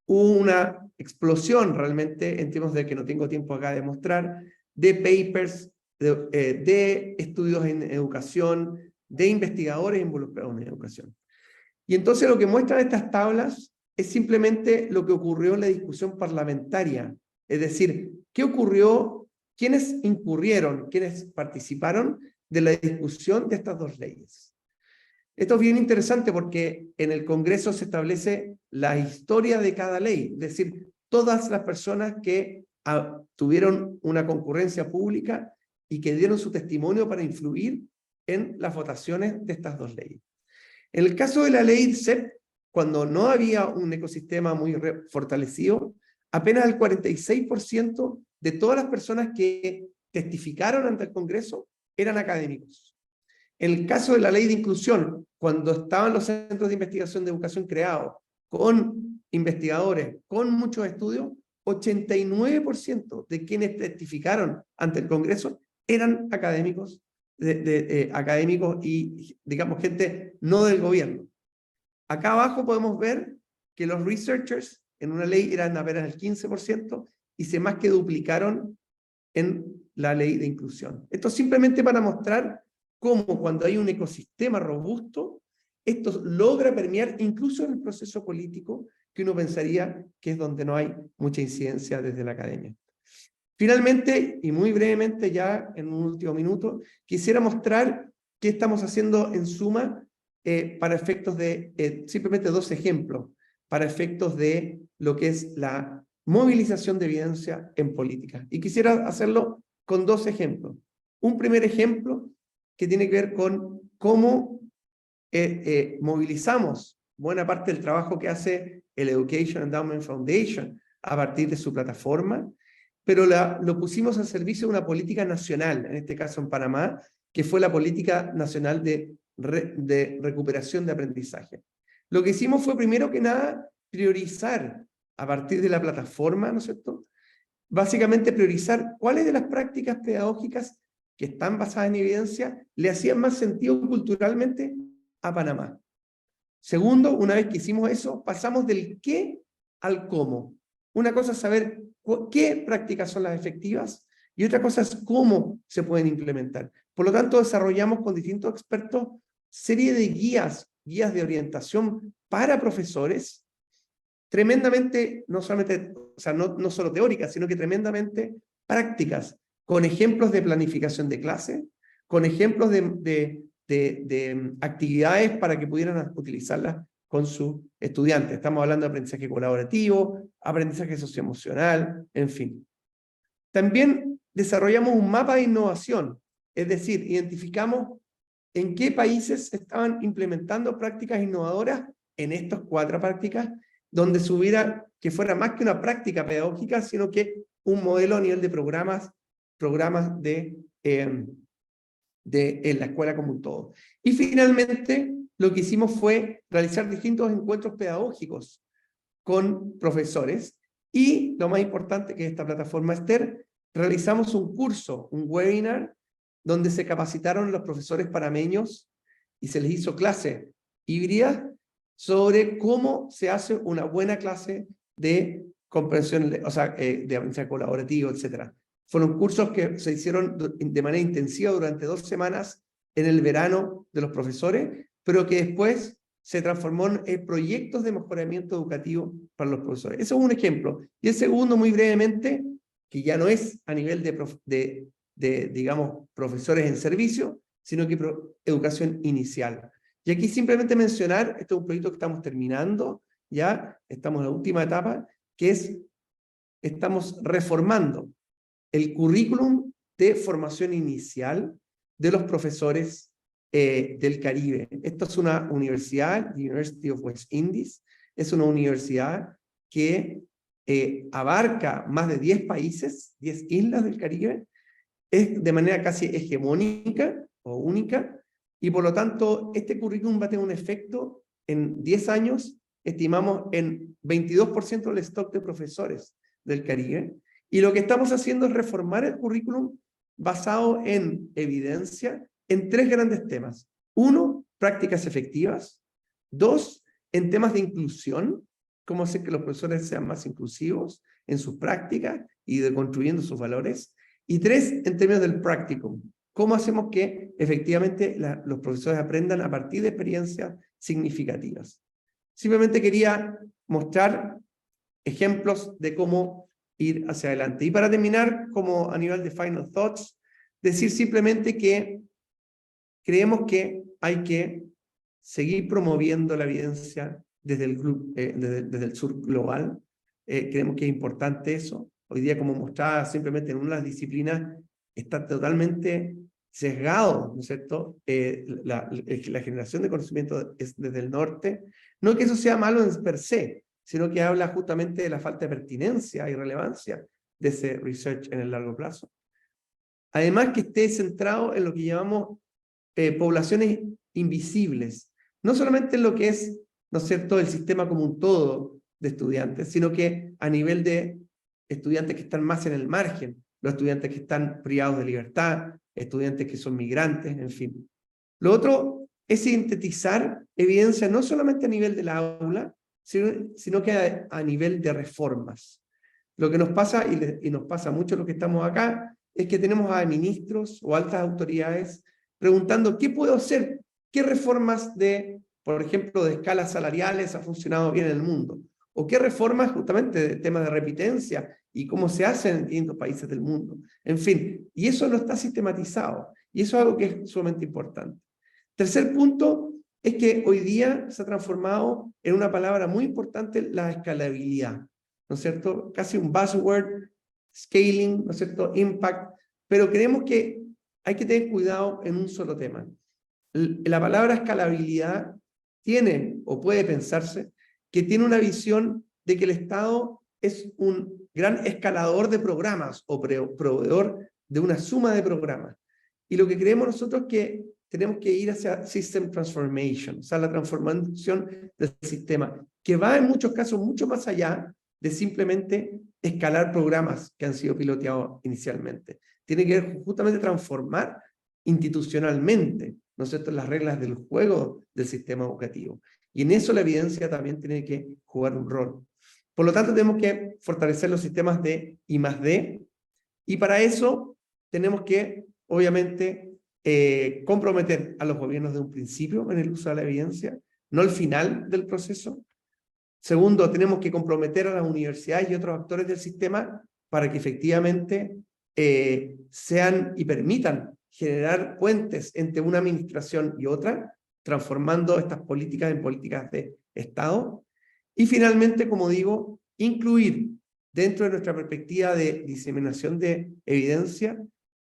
hubo una explosión realmente, en términos de que no tengo tiempo acá de mostrar, de papers, de estudios en educación, de investigadores involucrados en educación. Y entonces lo que muestran estas tablas es simplemente lo que ocurrió en la discusión parlamentaria. Es decir, ¿qué ocurrió? ¿Quiénes incurrieron? ¿Quiénes participaron de la discusión de estas 2 leyes? Esto es bien interesante porque en el Congreso se establece la historia de cada ley, es decir, todas las personas que tuvieron una concurrencia pública y que dieron su testimonio para influir en las votaciones de estas 2 leyes. En el caso de la ley CEP, cuando no había un ecosistema muy fortalecido, apenas el 46% de todas las personas que testificaron ante el Congreso eran académicos. En el caso de la ley de inclusión, cuando estaban los centros de investigación de educación creados, con investigadores, con muchos estudios, 89% de quienes testificaron ante el Congreso eran académicos, académicos y, digamos, gente no del gobierno. Acá abajo podemos ver que los researchers en una ley eran apenas el 15% y se más que duplicaron en la ley de inclusión. Esto simplemente para mostrar cómo cuando hay un ecosistema robusto, esto logra permear incluso en el proceso político, que uno pensaría que es donde no hay mucha incidencia desde la academia. Finalmente, y muy brevemente ya en un último minuto, quisiera mostrar qué estamos haciendo en Suma para efectos de, simplemente 2 ejemplos, para efectos de lo que es la movilización de evidencia en política. Y quisiera hacerlo con 2 ejemplos. Un primer ejemplo que tiene que ver con cómo movilizamos buena parte del trabajo que hace el Education Endowment Foundation a partir de su plataforma, pero lo pusimos al servicio de una política nacional, en este caso en Panamá, que fue la política nacional de recuperación de aprendizaje. Lo que hicimos fue, primero que nada, priorizar a partir de la plataforma, ¿no es cierto? Básicamente priorizar cuáles de las prácticas pedagógicas que están basadas en evidencia le hacían más sentido culturalmente a Panamá. Segundo, una vez que hicimos eso, pasamos del qué al cómo. Una cosa es saber qué prácticas son las efectivas y otra cosa es cómo se pueden implementar. Por lo tanto, desarrollamos con distintos expertos serie de guías de orientación para profesores, tremendamente, no solamente, o sea, no solo teóricas, sino que tremendamente prácticas, con ejemplos de planificación de clase, con ejemplos de actividades para que pudieran utilizarlas con sus estudiantes. Estamos hablando de aprendizaje colaborativo, aprendizaje socioemocional, en fin. También desarrollamos un mapa de innovación, es decir, identificamos en qué países estaban implementando prácticas innovadoras en estas 4 prácticas, donde que fuera más que una práctica pedagógica, sino que un modelo a nivel de programas en la escuela como un todo. Y finalmente, lo que hicimos fue realizar distintos encuentros pedagógicos con profesores, y lo más importante, que es esta plataforma Esther, realizamos un curso, un webinar, donde se capacitaron los profesores panameños y se les hizo clase híbrida sobre cómo se hace una buena clase de comprensión, o sea, de aprendizaje colaborativo, etc. Fueron cursos que se hicieron de manera intensiva durante 2 semanas en el verano de los profesores, pero que después se transformó en proyectos de mejoramiento educativo para los profesores. Eso es un ejemplo. Y el segundo, muy brevemente, que ya no es a nivel digamos, profesores en servicio, sino que educación inicial. Y aquí simplemente mencionar, este es un proyecto que estamos terminando, ya estamos en la última etapa, que es, estamos reformando el currículum de formación inicial de los profesores del Caribe. Esta es una universidad, University of West Indies, es una universidad que abarca más de 10 países, 10 islas del Caribe, es de manera casi hegemónica o única, y por lo tanto este currículum va a tener un efecto en 10 años, estimamos en 22% del stock de profesores del Caribe, y lo que estamos haciendo es reformar el currículum basado en evidencia en 3 grandes temas. 1, prácticas efectivas. 2, en temas de inclusión, cómo hacer que los profesores sean más inclusivos en sus prácticas y de construyendo sus valores. Y 3, en términos del practicum, cómo hacemos que efectivamente los profesores aprendan a partir de experiencias significativas. Simplemente quería mostrar ejemplos de cómo ir hacia adelante. Y para terminar, como a nivel de final thoughts, decir simplemente que creemos que hay que seguir promoviendo la evidencia desde el sur global. Creemos que es importante eso. Hoy día, como mostraba, simplemente en una de las disciplinas está totalmente sesgado, ¿no es cierto? La generación de conocimiento es desde el norte. No que eso sea malo en per se, sino que habla justamente de la falta de pertinencia y relevancia de ese research en el largo plazo. Además, que esté centrado en lo que llamamos poblaciones invisibles, no solamente en lo que es, ¿no es cierto?, el sistema como un todo de estudiantes, sino que a nivel de estudiantes que están más en el margen, los estudiantes que están privados de libertad, estudiantes que son migrantes, en fin. Lo otro es sintetizar evidencia no solamente a nivel del aula, sino que a nivel de reformas. Lo que nos pasa, y nos pasa mucho los que estamos acá, es que tenemos a ministros o altas autoridades preguntando ¿qué puedo hacer? ¿Qué reformas por ejemplo, de escalas salariales ha funcionado bien en el mundo? ¿O qué reformas justamente de temas de repitencia y cómo se hacen en distintos países del mundo? En fin, y eso no está sistematizado. Y eso es algo que es sumamente importante. Tercer punto es que hoy día se ha transformado en una palabra muy importante la escalabilidad, ¿no es cierto? Casi un buzzword, scaling, ¿no es cierto? Impact, pero creemos que hay que tener cuidado en un solo tema. La palabra escalabilidad tiene, o puede pensarse, que tiene una visión de que el Estado es un gran escalador de programas o proveedor de una suma de programas. Y lo que creemos nosotros es que tenemos que ir hacia System Transformation, o sea, la transformación del sistema, que va en muchos casos mucho más allá de simplemente escalar programas que han sido piloteados inicialmente. Tiene que ver justamente transformar institucionalmente, ¿no es cierto?, las reglas del juego del sistema educativo. Y en eso la evidencia también tiene que jugar un rol. Por lo tanto, tenemos que fortalecer los sistemas de I+D, y para eso tenemos que, obviamente, comprometer a los gobiernos de un principio en el uso de la evidencia, no al final del proceso. Segundo, tenemos que comprometer a las universidades y otros actores del sistema para que efectivamente sean y permitan generar puentes entre una administración y otra, transformando estas políticas en políticas de Estado. Y finalmente, como digo, incluir dentro de nuestra perspectiva de diseminación de evidencia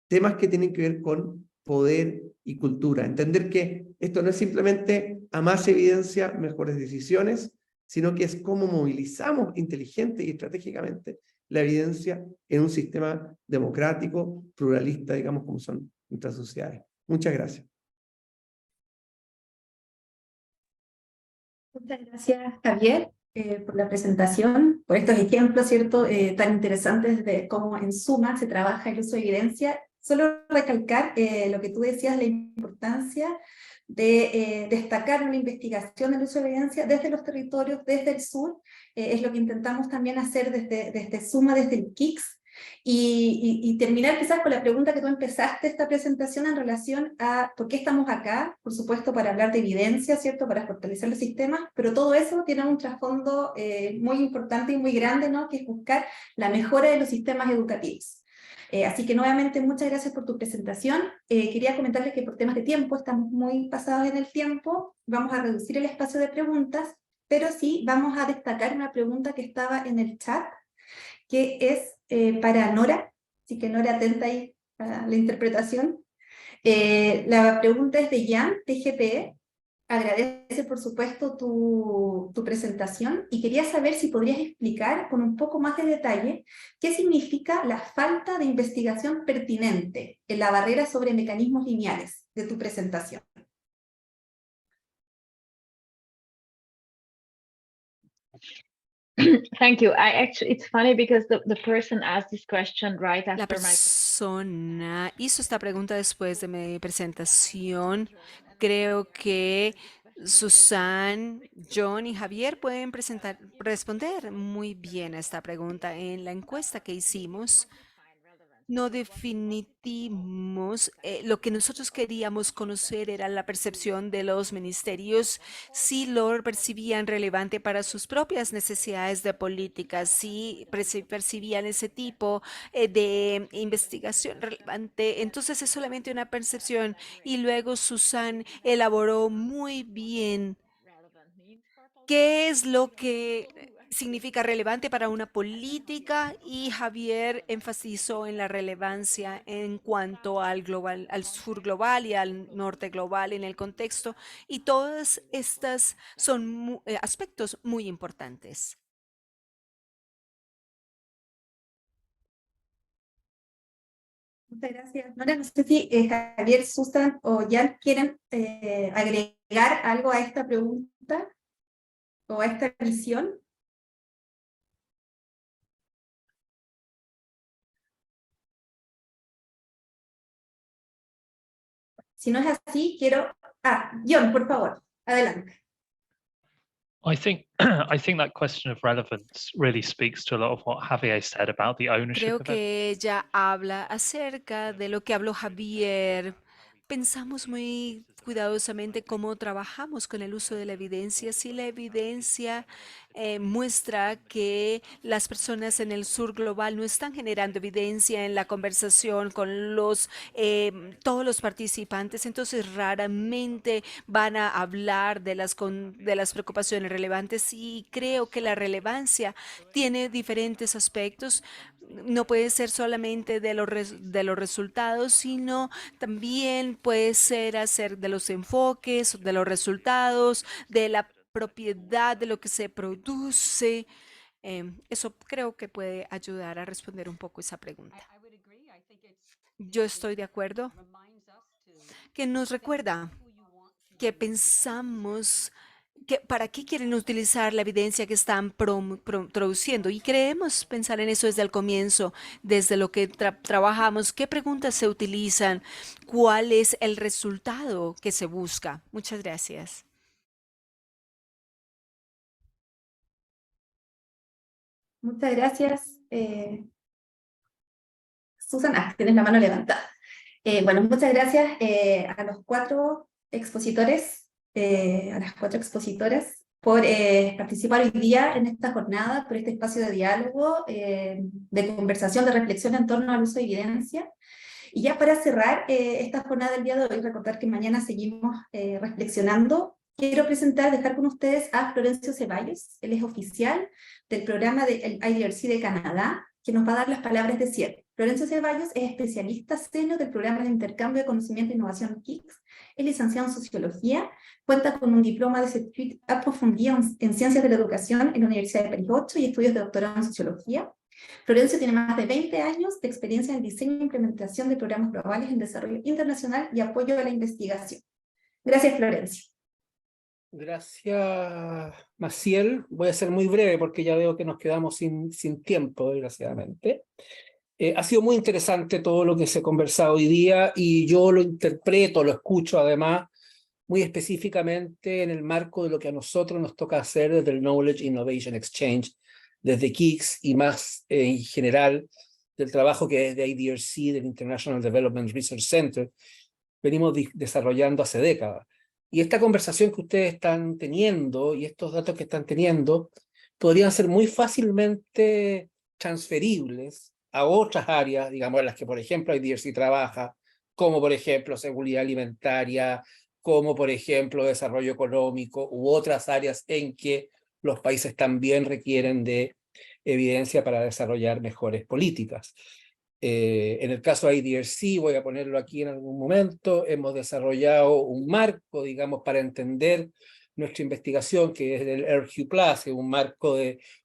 temas que tienen que ver con poder y cultura. Entender que esto no es simplemente a más evidencia, mejores decisiones, sino que es cómo movilizamos inteligente y estratégicamente la evidencia en un sistema democrático, pluralista, digamos, como son nuestras sociedades. Muchas gracias. Muchas gracias, Javier, por la presentación, por estos ejemplos, ¿cierto? Tan interesantes de cómo en suma se trabaja el uso de evidencia. Solo recalcar lo que tú decías, la importancia de destacar una investigación del uso de evidencia desde los territorios, desde el sur, es lo que intentamos también hacer desde Suma, desde el KICS, y terminar quizás con la pregunta que tú empezaste esta presentación en relación a por qué estamos acá, por supuesto para hablar de evidencia, ¿cierto? Para fortalecer los sistemas, pero todo eso tiene un trasfondo muy importante y muy grande, ¿no? Que es buscar la mejora de los sistemas educativos. Así que nuevamente muchas gracias por tu presentación. Quería comentarles que por temas de tiempo, estamos muy pasados en el tiempo, vamos a reducir el espacio de preguntas, pero sí vamos a destacar una pregunta que estaba en el chat, que es para Nora, así que Nora, atenta ahí a la interpretación. La pregunta es de Jan, de GPE. Agradece, por supuesto, tu presentación y quería saber si podrías explicar con un poco más de detalle qué significa la falta de investigación pertinente en la barrera sobre mecanismos lineales de tu presentación. Thank you. It's funny because the person asked this question right La after my persona hizo esta pregunta después de mi presentación. Creo que Susan, John y Javier pueden responder muy bien a esta pregunta. En la encuesta que hicimos, no definimos lo que nosotros queríamos conocer era la percepción de los ministerios, si lo percibían relevante para sus propias necesidades de política, si percibían ese tipo de investigación relevante. Entonces es solamente una percepción y luego Susan elaboró muy bien qué es lo que significa relevante para una política y Javier enfatizó en la relevancia en cuanto al global, al sur global y al norte global en el contexto y todas estas son aspectos muy importantes. Muchas gracias. Nora, no sé si Javier, Susan o Jan quieren agregar algo a esta pregunta o a esta visión. Si no es así, quiero... John, por favor, adelante. I think that question of relevance really speaks to a lot of what Javier said about the ownership Creo of it. que ella habla acerca de lo que habló Javier. Pensamos muy cuidadosamente cómo trabajamos con el uso de la evidencia. Si la evidencia muestra que las personas en el sur global no están generando evidencia en la conversación con todos los participantes, entonces raramente van a hablar de las preocupaciones relevantes y creo que la relevancia tiene diferentes aspectos. No puede ser solamente de los resultados, sino también puede ser hacer de los enfoques, de los resultados, de la propiedad de lo que se produce. Eso creo que puede ayudar a responder un poco esa pregunta. Yo estoy de acuerdo que nos recuerda que pensamos ¿para qué quieren utilizar la evidencia que están produciendo? Y queremos pensar en eso desde el comienzo, desde lo que trabajamos, qué preguntas se utilizan, cuál es el resultado que se busca. Muchas gracias. Muchas gracias. Susan, tienes la mano levantada. Bueno, muchas gracias a los cuatro expositores, a las cuatro expositoras, por participar hoy día en esta jornada, por este espacio de diálogo, de conversación, de reflexión en torno al uso de evidencia. Y ya para cerrar esta jornada del día de hoy, recordar que mañana seguimos reflexionando. Quiero dejar con ustedes a Florencio Ceballos, él es oficial del programa del IDRC de Canadá, que nos va a dar las palabras de cierre. Florencio Ceballos es especialista senior del programa de intercambio de conocimiento e innovación KICS, es licenciado en Sociología, cuenta con un diploma de certificado aprofundido en Ciencias de la Educación en la Universidad de París 8 y estudios de doctorado en Sociología. Florencio tiene más de 20 años de experiencia en diseño e implementación de programas globales en desarrollo internacional y apoyo a la investigación. Gracias, Florencio. Gracias, Maciel. Voy a ser muy breve porque ya veo que nos quedamos sin tiempo, desgraciadamente. Ha sido muy interesante todo lo que se ha conversado hoy día y yo lo interpreto, lo escucho además muy específicamente en el marco de lo que a nosotros nos toca hacer desde el Knowledge Innovation Exchange, desde KICS y más en general del trabajo que desde IDRC, del International Development Research Center, venimos desarrollando hace décadas. Y esta conversación que ustedes están teniendo y estos datos que están teniendo podrían ser muy fácilmente transferibles a otras áreas, digamos, en las que, por ejemplo, IDRC trabaja, como, por ejemplo, seguridad alimentaria, como, por ejemplo, desarrollo económico, u otras áreas en que los países también requieren de evidencia para desarrollar mejores políticas. En el caso de IDRC, voy a ponerlo aquí en algún momento, hemos desarrollado un marco, digamos, para entender nuestra investigación, que es el RQ+, es un marco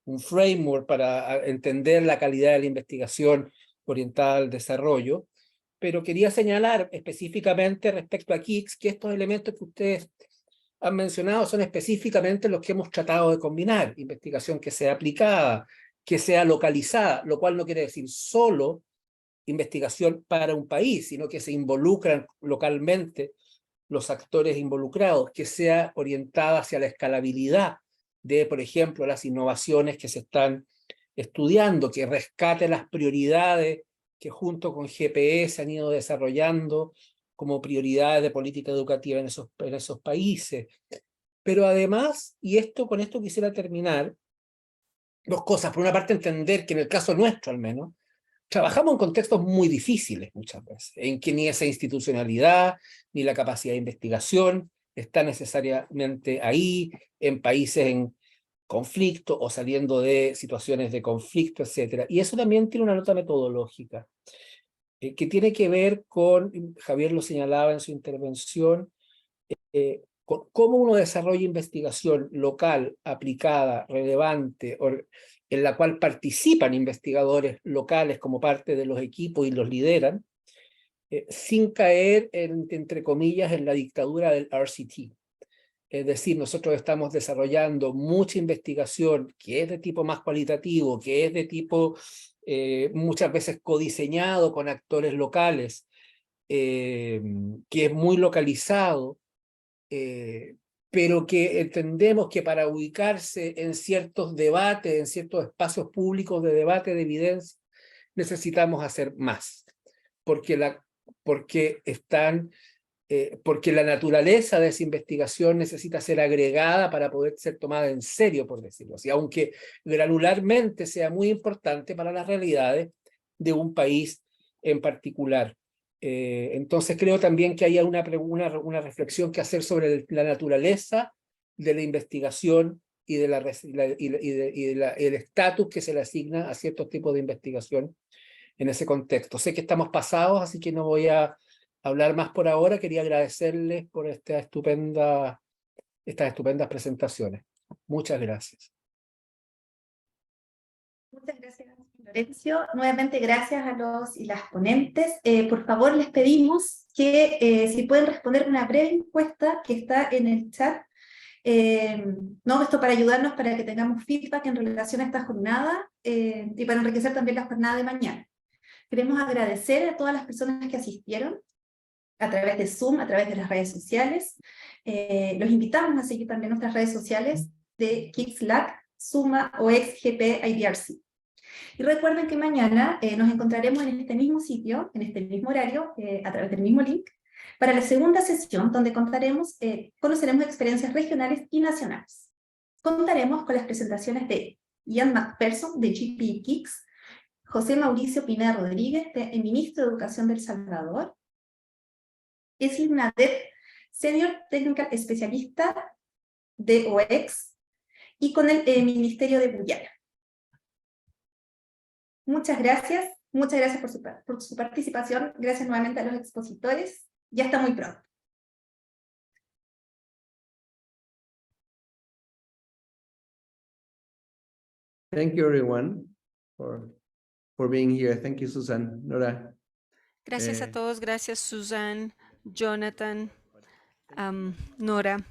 un framework para entender la calidad de la investigación orientada al desarrollo, pero quería señalar específicamente respecto a KICS que estos elementos que ustedes han mencionado son específicamente los que hemos tratado de combinar, investigación que sea aplicada, que sea localizada, lo cual no quiere decir solo investigación para un país, sino que se involucran localmente los actores involucrados, que sea orientada hacia la escalabilidad de, por ejemplo, las innovaciones que se están estudiando, que rescate las prioridades que junto con GPE se han ido desarrollando como prioridades de política educativa en esos países. Pero además, y con esto quisiera terminar, dos cosas. Por una parte, entender que en el caso nuestro al menos, trabajamos en contextos muy difíciles muchas veces, en que ni esa institucionalidad, ni la capacidad de investigación está necesariamente ahí, en países en conflicto o saliendo de situaciones de conflicto, etc. Y eso también tiene una nota metodológica, que tiene que ver con, Javier lo señalaba en su intervención, con cómo uno desarrolla investigación local, aplicada, relevante, en la cual participan investigadores locales como parte de los equipos y los lideran, sin caer, entre comillas, en la dictadura del RCT. Es decir, nosotros estamos desarrollando mucha investigación que es de tipo más cualitativo, que es de tipo muchas veces codiseñado con actores locales, que es muy localizado, pero que entendemos que para ubicarse en ciertos debates, en ciertos espacios públicos de debate de evidencia, necesitamos hacer más, porque la naturaleza de esa investigación necesita ser agregada para poder ser tomada en serio, por decirlo así, aunque granularmente sea muy importante para las realidades de un país en particular. Entonces creo también que hay una reflexión que hacer sobre la naturaleza de la investigación y el estatus que se le asigna a ciertos tipos de investigación en ese contexto. Sé que estamos pasados, así que no voy a hablar más por ahora. Quería agradecerles por estas estupendas presentaciones. Muchas gracias. Muchas gracias, Florencio. Nuevamente gracias a los y las ponentes. Por favor, les pedimos que si pueden responder una breve encuesta que está en el chat. No, esto para ayudarnos para que tengamos feedback en relación a esta jornada y para enriquecer también la jornada de mañana. Queremos agradecer a todas las personas que asistieron a través de Zoom, a través de las redes sociales. Los invitamos a seguir también nuestras redes sociales de KICS LAC, Suma, OX, GP, IDRC. Y recuerden que mañana nos encontraremos en este mismo sitio, en este mismo horario, a través del mismo link, para la segunda sesión donde conoceremos experiencias regionales y nacionales. Contaremos con las presentaciones de Ian McPherson, de GP KICS, José Mauricio Pineda Rodríguez, el Ministro de Educación de El Salvador, Eslin Nadet, Senior Technical Especialista de OX, y con el Ministerio de Guyana. Muchas gracias Muchas gracias por su participación. Gracias nuevamente a los expositores. Ya hasta muy pronto. Thank you, everyone, for being here. Thank you, Susan, Nora. Gracias a todos, gracias Susan, Jonathan, Nora.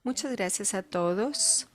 Muchas gracias a todos.